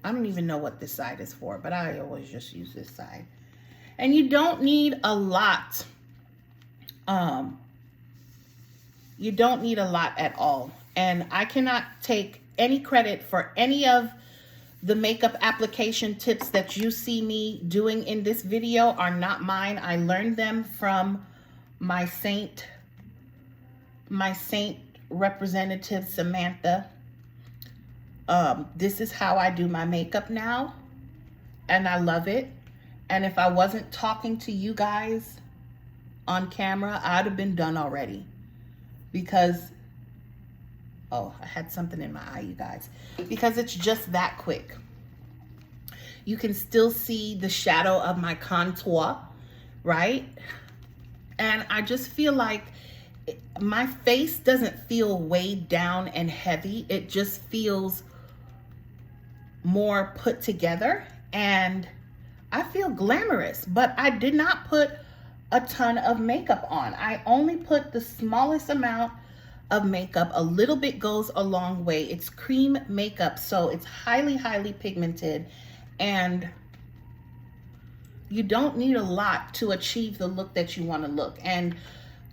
I don't even know what this side is for, but I always just use this side. And you don't need a lot. You don't need a lot at all. And I cannot take any credit for any of the makeup application tips that you see me doing in this video are not mine. I learned them from my Seint representative, Samantha. This is how I do my makeup now, and I love it. And if I wasn't talking to you guys on camera, I'd have been done already. Because, I had something in my eye, you guys. Because it's just that quick. You can still see the shadow of my contour, right? And I just feel like my face doesn't feel weighed down and heavy. It just feels more put together. And I feel glamorous, but I did not put a ton of makeup on. I only put the smallest amount of makeup. A little bit goes a long way. It's cream makeup, so it's highly, highly pigmented, and you don't need a lot to achieve the look that you want to look. And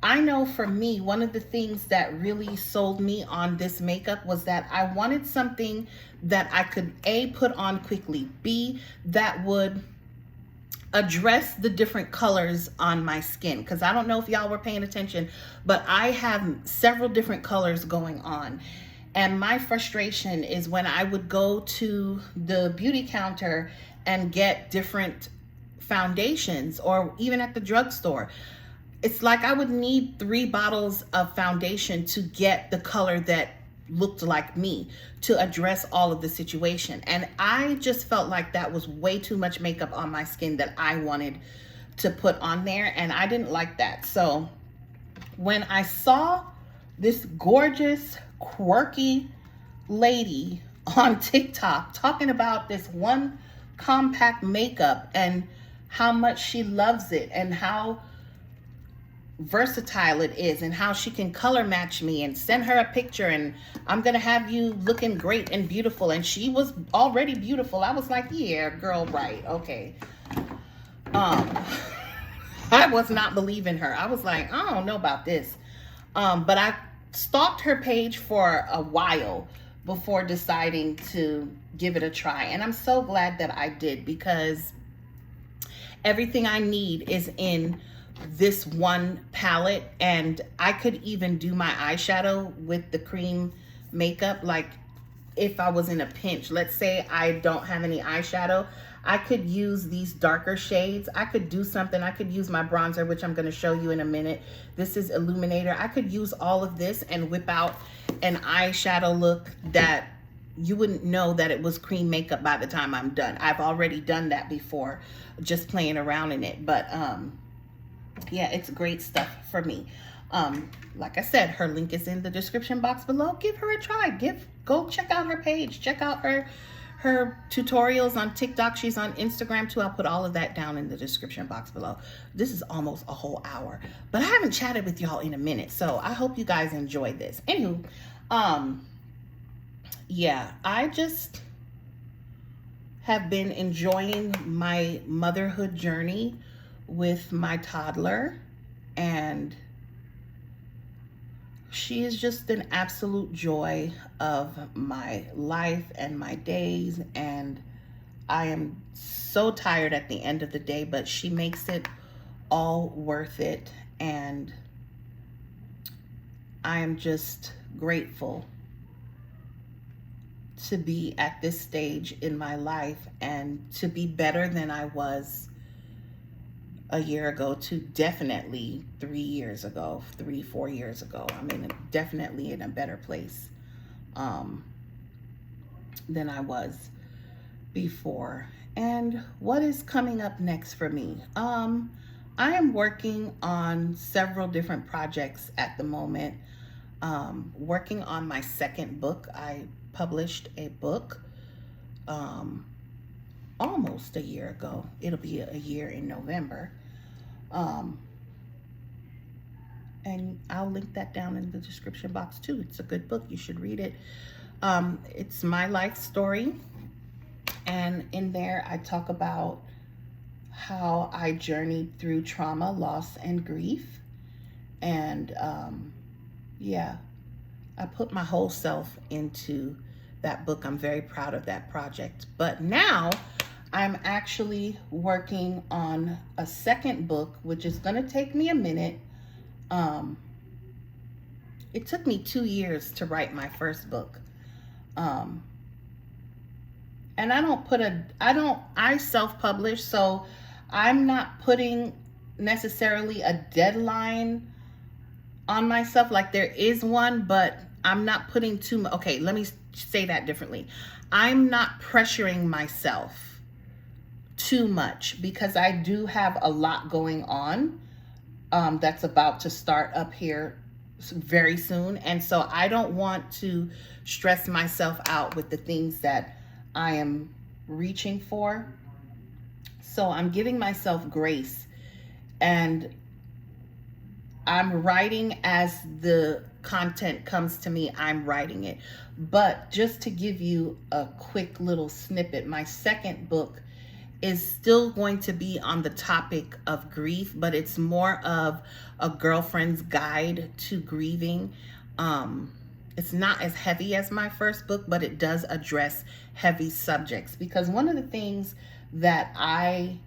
I know for me, one of the things that really sold me on this makeup was that I wanted something that I could A, put on quickly, B, that would address the different colors on my skin. Because I don't know if y'all were paying attention, but I have several different colors going on. And my frustration is when I would go to the beauty counter and get different foundations, or even at the drugstore, it's like I would need 3 bottles of foundation to get the color that looked like me to address all of the situation. And I just felt like that was way too much makeup on my skin that I wanted to put on there, and I didn't like that. So when I saw this gorgeous, quirky lady on TikTok talking about this one compact makeup and how much she loves it and how versatile it is and how she can color match me and send her a picture and I'm gonna have you looking great and beautiful, and she was already beautiful. I was like, yeah, girl, right, okay. I was not believing her. I was like, I don't know about this. But I stalked her page for a while before deciding to give it a try, and I'm so glad that I did, because Everything I need is in this one palette, and I could even do my eyeshadow with the cream makeup. Like if I was in a pinch, let's say I don't have any eyeshadow, I could use these darker shades. I could do something. I could use my bronzer, which I'm going to show you in a minute. This is Illuminator. I could use all of this and whip out an eyeshadow look that you wouldn't know that it was cream makeup by the time I'm done. I've already done that before, just playing around in it. But yeah, it's great stuff for me. Like I said, her link is in the description box below. Give her a try. Go check out her page. Check out her tutorials on TikTok. She's on Instagram too. I'll put all of that down in the description box below. This is almost a whole hour, but I haven't chatted with y'all in a minute, so I hope you guys enjoyed this. Anywho, yeah, I just have been enjoying my motherhood journey with my toddler, and she is just an absolute joy of my life and my days, and I am so tired at the end of the day, but she makes it all worth it, and I am just grateful to be at this stage in my life and to be better than I was a year ago to definitely 3 years ago, 4 years ago. I mean, definitely in a better place than I was before. And what is coming up next for me? I am working on several different projects at the moment. Working on my second book. I published a book almost a year ago. It'll be a year in November. And I'll link that down in the description box too. It's a good book. You should read it. It's my life story. And in there, I talk about how I journeyed through trauma, loss, and grief. And yeah, I put my whole self into that book. I'm very proud of that project. But now I'm actually working on a second book, which is going to take me a minute. It took me 2 years to write my first book. And I self-publish, so I'm not putting necessarily a deadline on myself. Like there is one, but I'm not putting too much. Okay, let me say that differently. I'm not pressuring myself too much because I do have a lot going on that's about to start up here very soon. And so I don't want to stress myself out with the things that I am reaching for. So I'm giving myself grace, and I'm writing as the content comes to me. I'm writing it. But just to give you a quick little snippet, my second book is still going to be on the topic of grief, but it's more of a girlfriend's guide to grieving. It's not as heavy as my first book, but it does address heavy subjects, because one of the things that I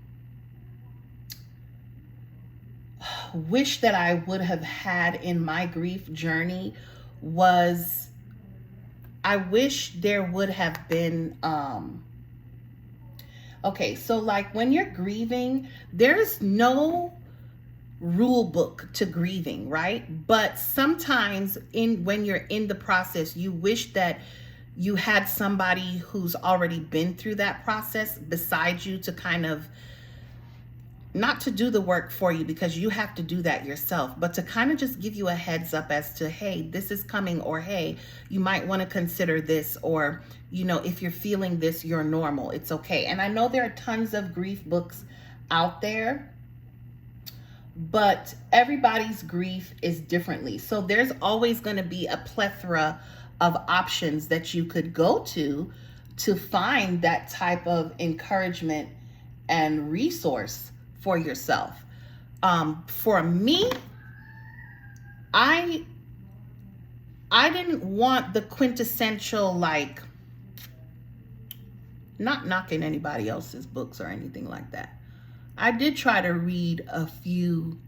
wish that I would have had in my grief journey was, I wish there would have been, okay, so like when you're grieving, there's no rule book to grieving, right? But sometimes when you're in the process, you wish that you had somebody who's already been through that process beside you to kind of, not to do the work for you because you have to do that yourself, but to kind of just give you a heads up as to, hey, this is coming, or hey, you might want to consider this, or, you know, if you're feeling this, you're normal, it's okay. And I know there are tons of grief books out there, but everybody's grief is differently. So there's always going to be a plethora of options that you could go to find that type of encouragement and resource for yourself. For me, I didn't want the quintessential, like, not knocking anybody else's books or anything like that, I did try to read a few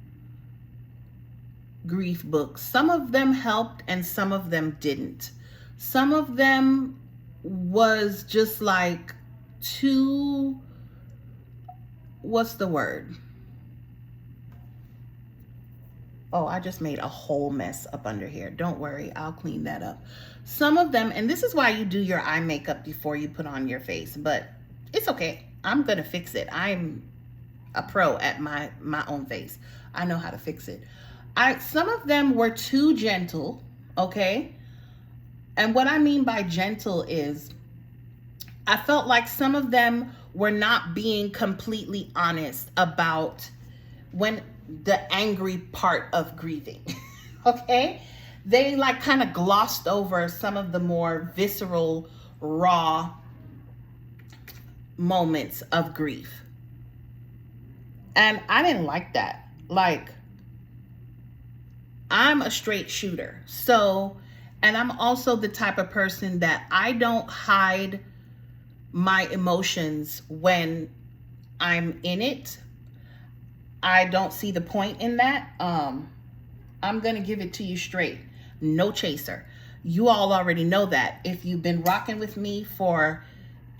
grief books. Some of them helped and some of them didn't. Some of them was just like too, what's the word? Oh, I just made a whole mess up under here. Don't worry, I'll clean that up. Some of them, and this is why you do your eye makeup before you put on your face, but it's okay. I'm gonna fix it. I'm a pro at my own face. I know how to fix it. Some of them were too gentle, okay? And what I mean by gentle is I felt like some of them were not being completely honest about when the angry part of grieving, okay? They like kind of glossed over some of the more visceral, raw moments of grief. And I didn't like that. Like, I'm a straight shooter. So, and I'm also the type of person that I don't hide my emotions when I'm in it. I don't see the point in that. I'm going to give it to you straight. No chaser. You all already know that. If you've been rocking with me for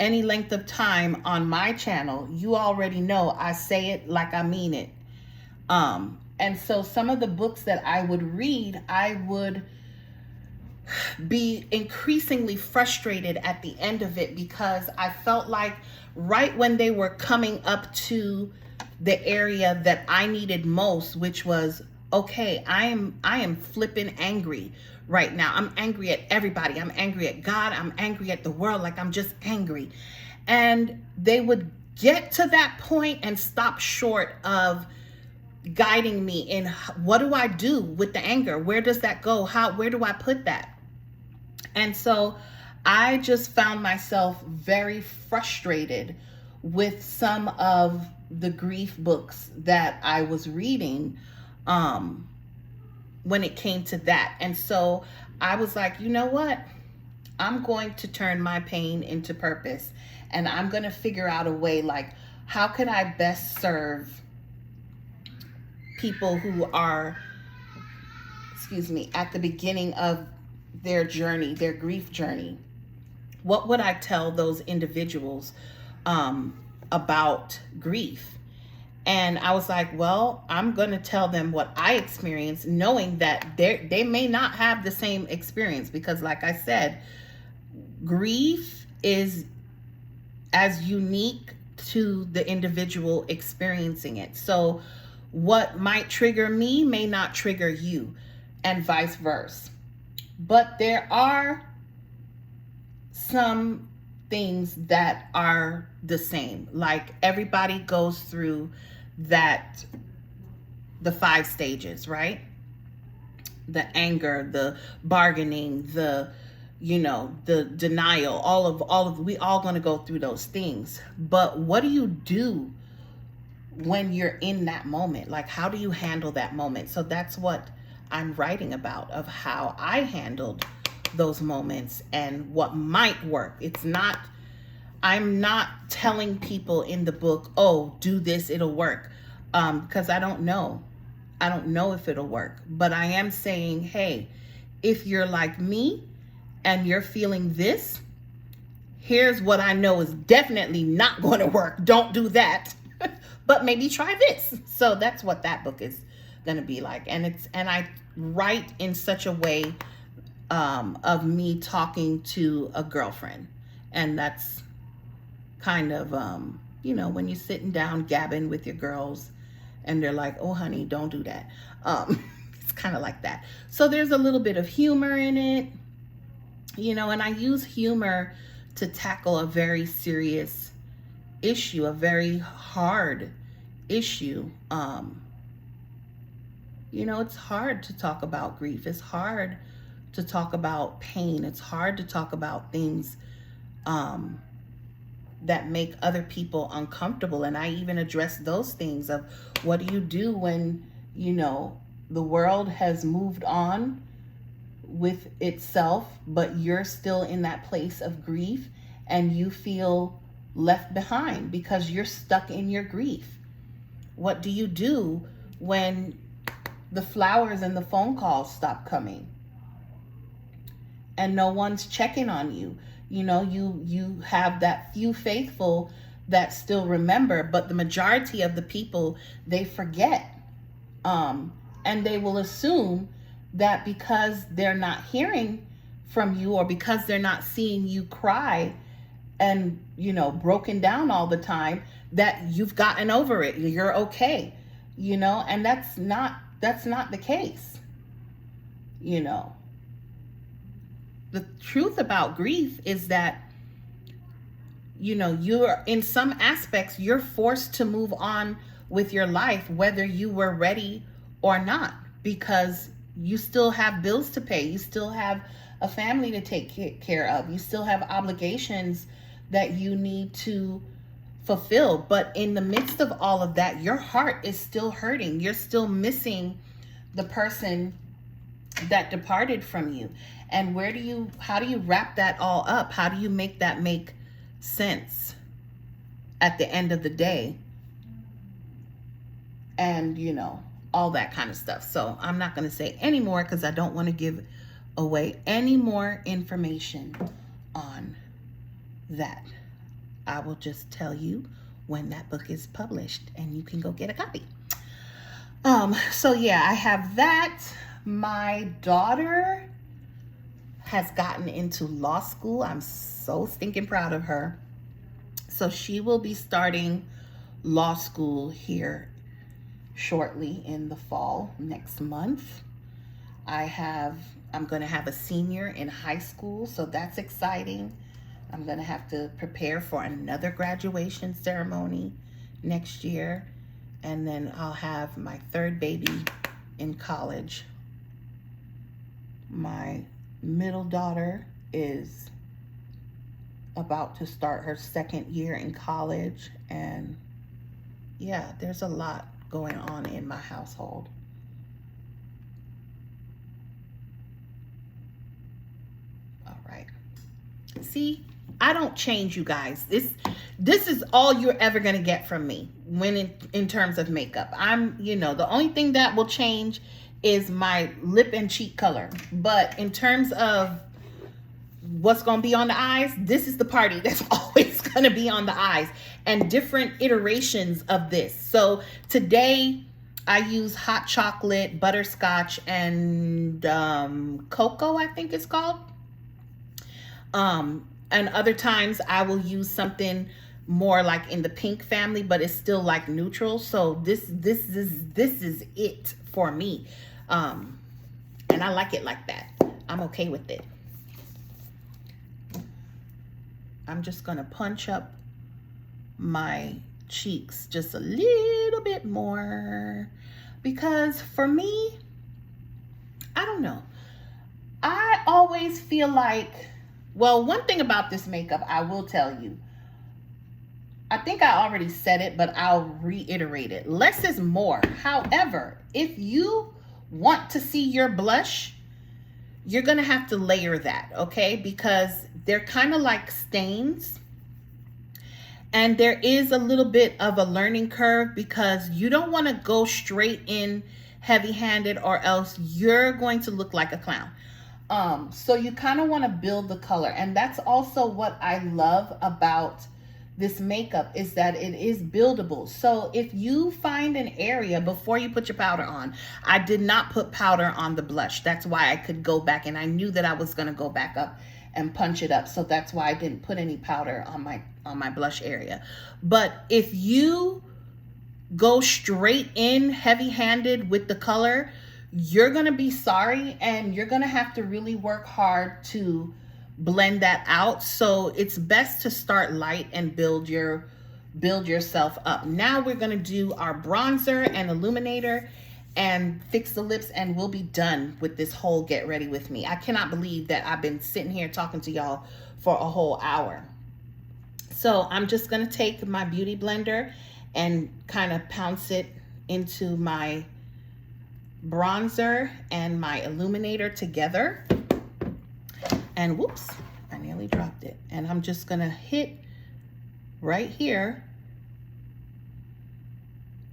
any length of time on my channel, you already know I say it like I mean it. And so some of the books that I would read, I would be increasingly frustrated at the end of it because I felt like right when they were coming up to the area that I needed most, which was, okay, I am flipping angry right now. I'm angry at everybody. I'm angry at God. I'm angry at the world. Like, I'm just angry. And they would get to that point and stop short of guiding me in what do I do with the anger? Where does that go? Where do I put that? And so I just found myself very frustrated with some of the grief books that I was reading when it came to that. And so I was like, you know what? I'm going to turn my pain into purpose, and I'm going to figure out a way, like, how can I best serve people who are, at the beginning of their journey, their grief journey? What would I tell those individuals about grief? And I was like, well, I'm going to tell them what I experienced, knowing that they may not have the same experience, because like I said, grief is as unique to the individual experiencing it. So what might trigger me may not trigger you, and vice versa. But there are some things that are the same. Like, everybody goes through the 5 stages, right? The anger, the bargaining, the denial, we all going to go through those things. But what do you do when you're in that moment? Like, how do you handle that moment? So that's what I'm writing about, of how I handled those moments and what might work. I'm not telling people in the book, oh, do this, it'll work. Because I don't know. I don't know if it'll work. But I am saying, hey, if you're like me and you're feeling this, here's what I know is definitely not going to work. Don't do that. But maybe try this. So that's what that book is going to be like. And I write in such a way of me talking to a girlfriend. And that's kind of, when you're sitting down gabbing with your girls and they're like, oh, honey, don't do that. It's kind of like that. So there's a little bit of humor in it, and I use humor to tackle a very serious issue, a very hard issue. It's hard to talk about grief. It's hard to talk about pain. It's hard to talk about things that make other people uncomfortable. And I even address those things of, what do you do when, the world has moved on with itself, but you're still in that place of grief and you feel left behind because you're stuck in your grief. What do you do when the flowers and the phone calls stop coming and no one's checking on you? You know, you have that few faithful that still remember, but the majority of the people, they forget. And they will assume that because they're not hearing from you, or because they're not seeing you cry and, you know, broken down all the time, that you've gotten over it, you're okay, you know. And that's not the case. You know, the truth about grief is that, you know, you're, in some aspects, you're forced to move on with your life whether you were ready or not, because you still have bills to pay, you still have a family to take care of, you still have obligations that you need to fulfill. But in the midst of all of that, your heart is still hurting. You're still missing the person that departed from you. And how do you wrap that all up? How do you make that make sense at the end of the day? And, you know, all that kind of stuff. So I'm not going to say any more because I don't want to give away any more information on that. I will just tell you when that book is published and you can go get a copy. So yeah, I have that. My daughter has gotten into law school. I'm so stinking proud of her. So she will be starting law school here shortly in the fall next month. I'm going to have a senior in high school, so that's exciting. I'm going to have to prepare for another graduation ceremony next year. And then I'll have my third baby in college. My middle daughter is about to start her second year in college. And yeah, there's a lot going on in my household. All right. See, I don't change, you guys. This is all you're ever going to get from me when in terms of makeup. You know, the only thing that will change is my lip and cheek color. But in terms of what's going to be on the eyes, this is the party that's always going to be on the eyes, and different iterations of this. So today I use hot chocolate, butterscotch, and cocoa, I think it's called. And other times I will use something more like in the pink family, but it's still like neutral. So this is it for me. And I like it like that. I'm okay with it. I'm just going to punch up my cheeks just a little bit more, because for me, I don't know, I always feel like, well, one thing about this makeup, I will tell you, I think I already said it, but I'll reiterate it. Less is more. However, if you want to see your blush, you're going to have to layer that, okay? Because they're kind of like stains. And there is a little bit of a learning curve, because you don't want to go straight in heavy-handed, or else you're going to look like a clown. So you kind of want to build the color. And that's also what I love about this makeup, is that it is buildable. So if you find an area before you put your powder on, I did not put powder on the blush. That's why I could go back, and I knew that I was going to go back up and punch it up. So that's why I didn't put any powder on my blush area. But if you go straight in heavy-handed with the color, you're going to be sorry, and you're going to have to really work hard to blend that out. So it's best to start light and build yourself up. Now we're going to do our bronzer and illuminator and fix the lips, and we'll be done with this whole get ready with me. I cannot believe that I've been sitting here talking to y'all for a whole hour. So I'm just going to take my beauty blender and kind of pounce it into my bronzer and my illuminator together. And whoops, I nearly dropped it. And I'm just going to hit right here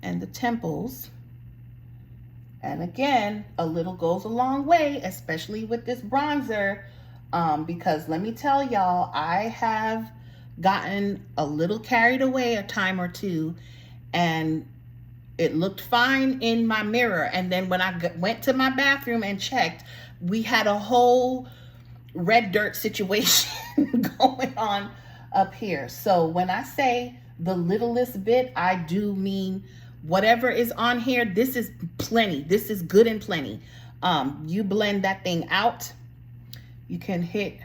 and the temples. And again, a little goes a long way, especially with this bronzer, because let me tell y'all, I have gotten a little carried away a time or two, and it looked fine in my mirror. And then when I went to my bathroom and checked, we had a whole red dirt situation going on up here. So when I say the littlest bit, I do mean whatever is on here. This is plenty. This is good and plenty. You blend that thing out. You can hit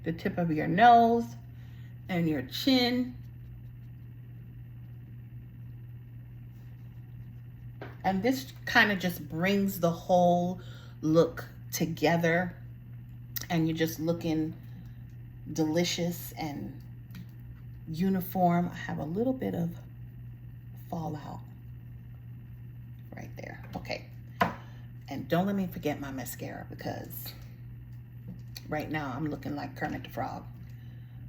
the tip of your nose and your chin. And this kind of just brings the whole look together, and you're just looking delicious and uniform. I have a little bit of fallout right there. Okay. And don't let me forget my mascara, because right now I'm looking like Kermit the Frog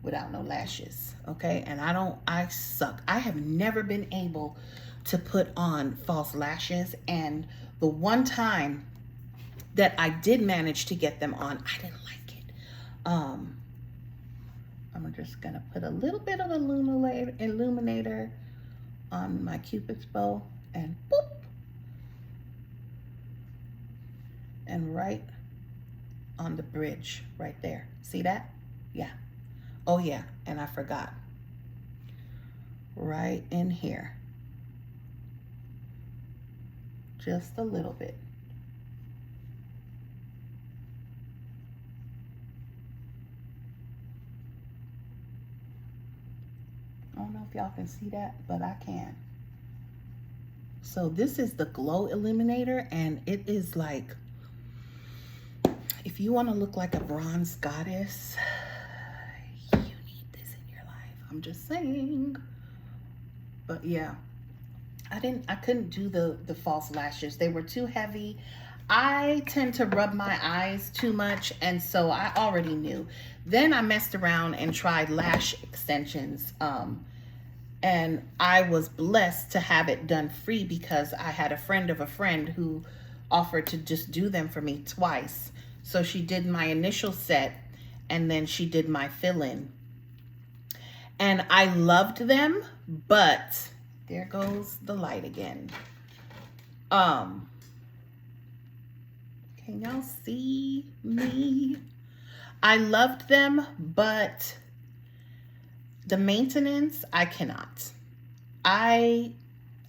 without no lashes. Okay. And I suck. I have never been able to put on false lashes. And the one time that I did manage to get them on, I didn't like it. I'm just gonna put a little bit of illuminator on my Cupid's bow, and boop. And right on the bridge right there. See that? Yeah. Oh yeah, and I forgot. Right in here. Just a little bit. I don't know if y'all can see that, but I can. So this is the Glow Illuminator, and it is like, if you want to look like a bronze goddess, you need this in your life. I'm just saying. But yeah, I couldn't do the false lashes. They were too heavy. I tend to rub my eyes too much, and so I already knew. Then I messed around and tried lash extensions, and I was blessed to have it done free, because I had a friend of a friend who offered to just do them for me twice. So she did my initial set, and then she did my fill-in. And I loved them, but there goes the light again. Can y'all see me? I loved them, but the maintenance, I cannot. I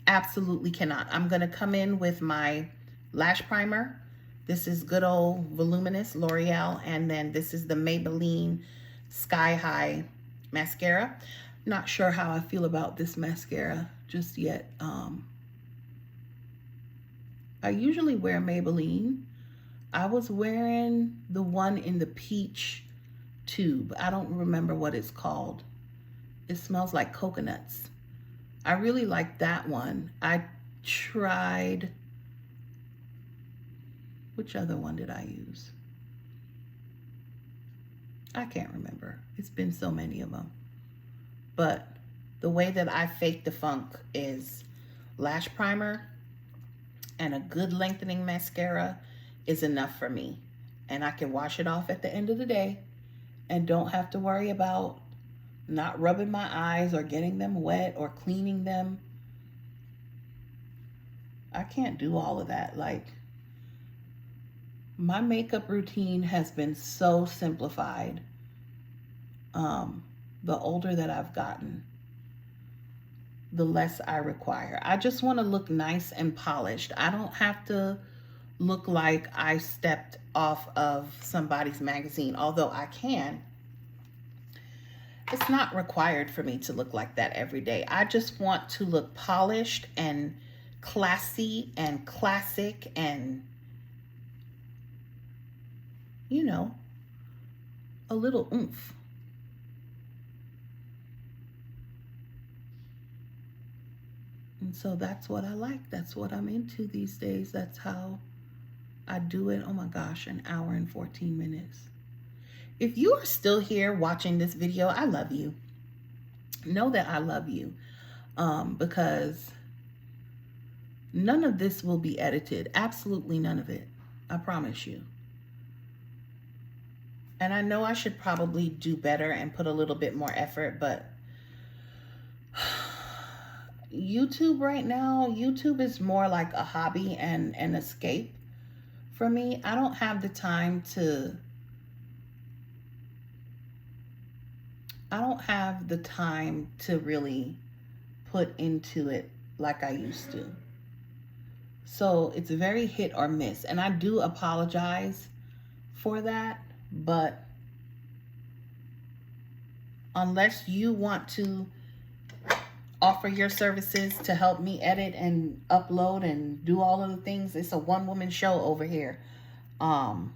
absolutely cannot. I'm gonna come in with my lash primer. This is good old Voluminous L'Oreal, and then this is the Maybelline Sky High mascara. Not sure how I feel about this mascara just yet. I usually wear Maybelline. I was wearing the one in the peach tube. I don't remember what it's called. It smells like coconuts. I really like that one. I tried, which other one did I use? I can't remember. It's been so many of them. But the way that I fake the funk is lash primer and a good lengthening mascara is enough for me. And I can wash it off at the end of the day and don't have to worry about not rubbing my eyes or getting them wet or cleaning them. I can't do all of that. Like, my makeup routine has been so simplified. The older that I've gotten, the less I require. I just want to look nice and polished. I don't have to look like I stepped off of somebody's magazine, although I can. It's not required for me to look like that every day. I just want to look polished and classy and classic and, you know, a little oomph. And so that's what I like. That's what I'm into these days. That's how I do it. Oh my gosh, an hour and 14 minutes. If you are still here watching this video, I love you. Know that I love you, because None of this will be edited. Absolutely none of it. I promise you. And I know I should probably do better and put a little bit more effort, but YouTube right now, YouTube is more like a hobby and an escape for me. I don't have the time to, really put into it like I used to. So it's very hit or miss. And I do apologize for that. But unless you want to offer your services to help me edit and upload and do all of the things, it's a one-woman show over here. My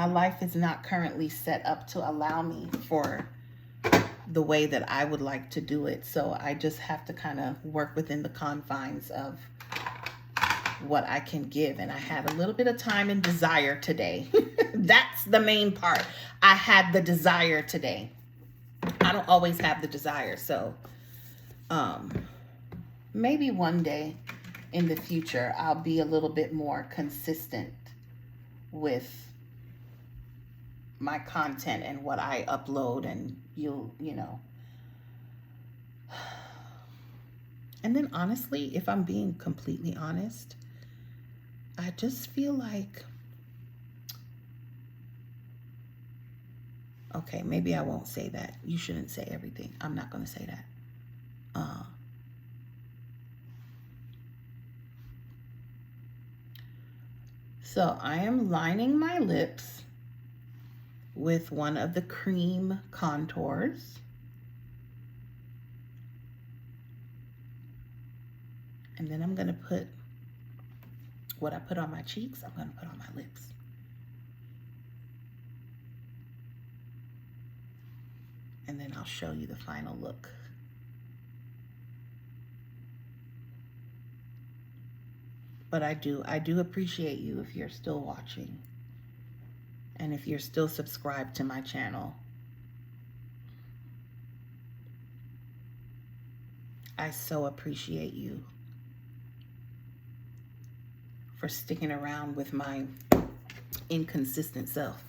life is not currently set up to allow me for the way that I would like to do it. So I just have to kind of work within the confines of what I can give. And I had a little bit of time and desire today. That's the main part. I had the desire today. I don't always have the desire. So maybe one day in the future, I'll be a little bit more consistent with my content and what I upload, and you know. And then honestly, if I'm being completely honest, I just feel like, okay, maybe I won't say that. You shouldn't say everything. I'm not going to say that. So I am lining my lips with one of the cream contours. And then I'm going to put what I put on my cheeks, I'm going to put on my lips. And then I'll show you the final look. But I do appreciate you if you're still watching. And if you're still subscribed to my channel. I so appreciate you for sticking around with my inconsistent self.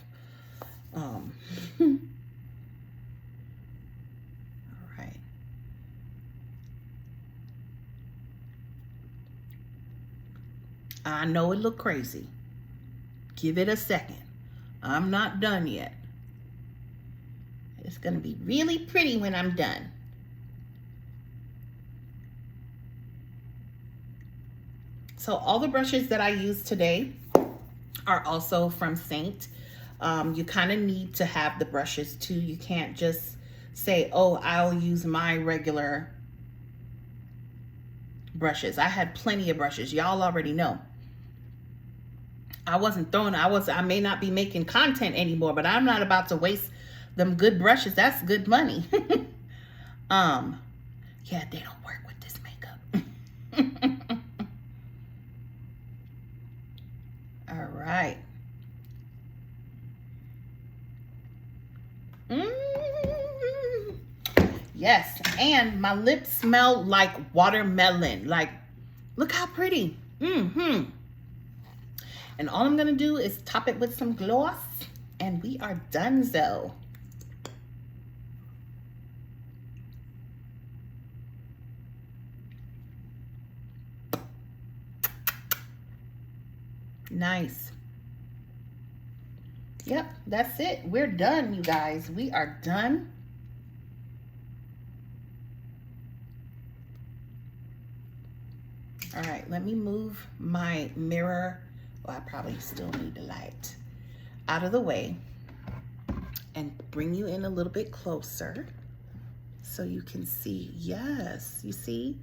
All right. I know it look crazy. Give it a second. I'm not done yet. It's gonna be really pretty when I'm done. So all the brushes that I use today are also from Seint. You kind of need to have the brushes too. You can't just say, oh, I'll use my regular brushes. I had plenty of brushes. Y'all already know. I may not be making content anymore, but I'm not about to waste them good brushes. That's good money. Yeah, they don't work with this makeup. All right. Yes, and my lips smell like watermelon. Like, look how pretty. And all I'm gonna do is top it with some gloss, and we are donezo. Nice. Yep, that's it. We're done, you guys. We are done. All right, let me move my mirror. Well, I probably still need the light out of the way and bring you in a little bit closer so you can see. Yes, you see?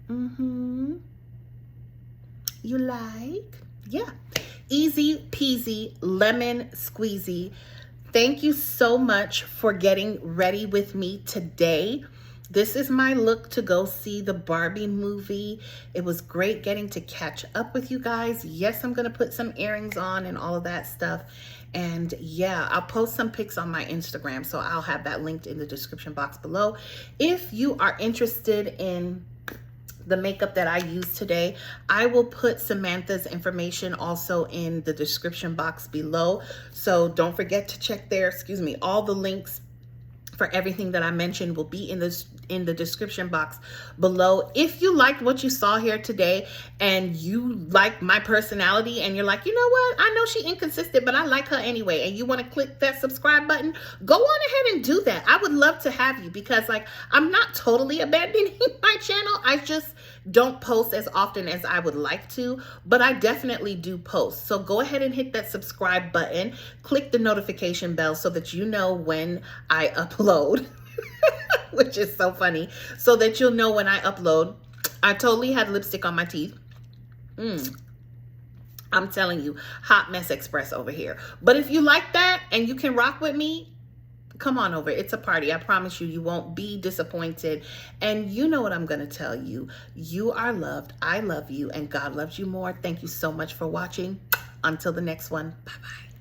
You like? Yeah. Easy peasy, lemon squeezy. Thank you so much for getting ready with me today. This is my look to go see the Barbie movie. It was great getting to catch up with you guys. Yes, I'm going to put some earrings on and all of that stuff. And yeah, I'll post some pics on my Instagram, so I'll have that linked in the description box below. If you are interested in the makeup that I used today. I will put Samantha's information also in the description box below. So don't forget to check there. Excuse me. All the links for everything that I mentioned will be in the description box below. If you liked what you saw here today and you like my personality and you're like, you know what, I know she inconsistent, but I like her anyway, and you want to click that subscribe button, go on ahead and do that. I would love to have you, because like, I'm not totally abandoning my channel. I just don't post as often as I would like to, but I definitely do post. So go ahead and hit that subscribe button, click the notification bell so that you know when I upload, which is so funny, so that you'll know when I upload. I totally had lipstick on my teeth. I'm telling you, hot mess express over here. But if you like that and you can rock with me, come on over. It's a party. I promise you, you won't be disappointed. And you know what I'm going to tell you. You are loved. I love you. And God loves you more. Thank you so much for watching. Until the next one. Bye-bye.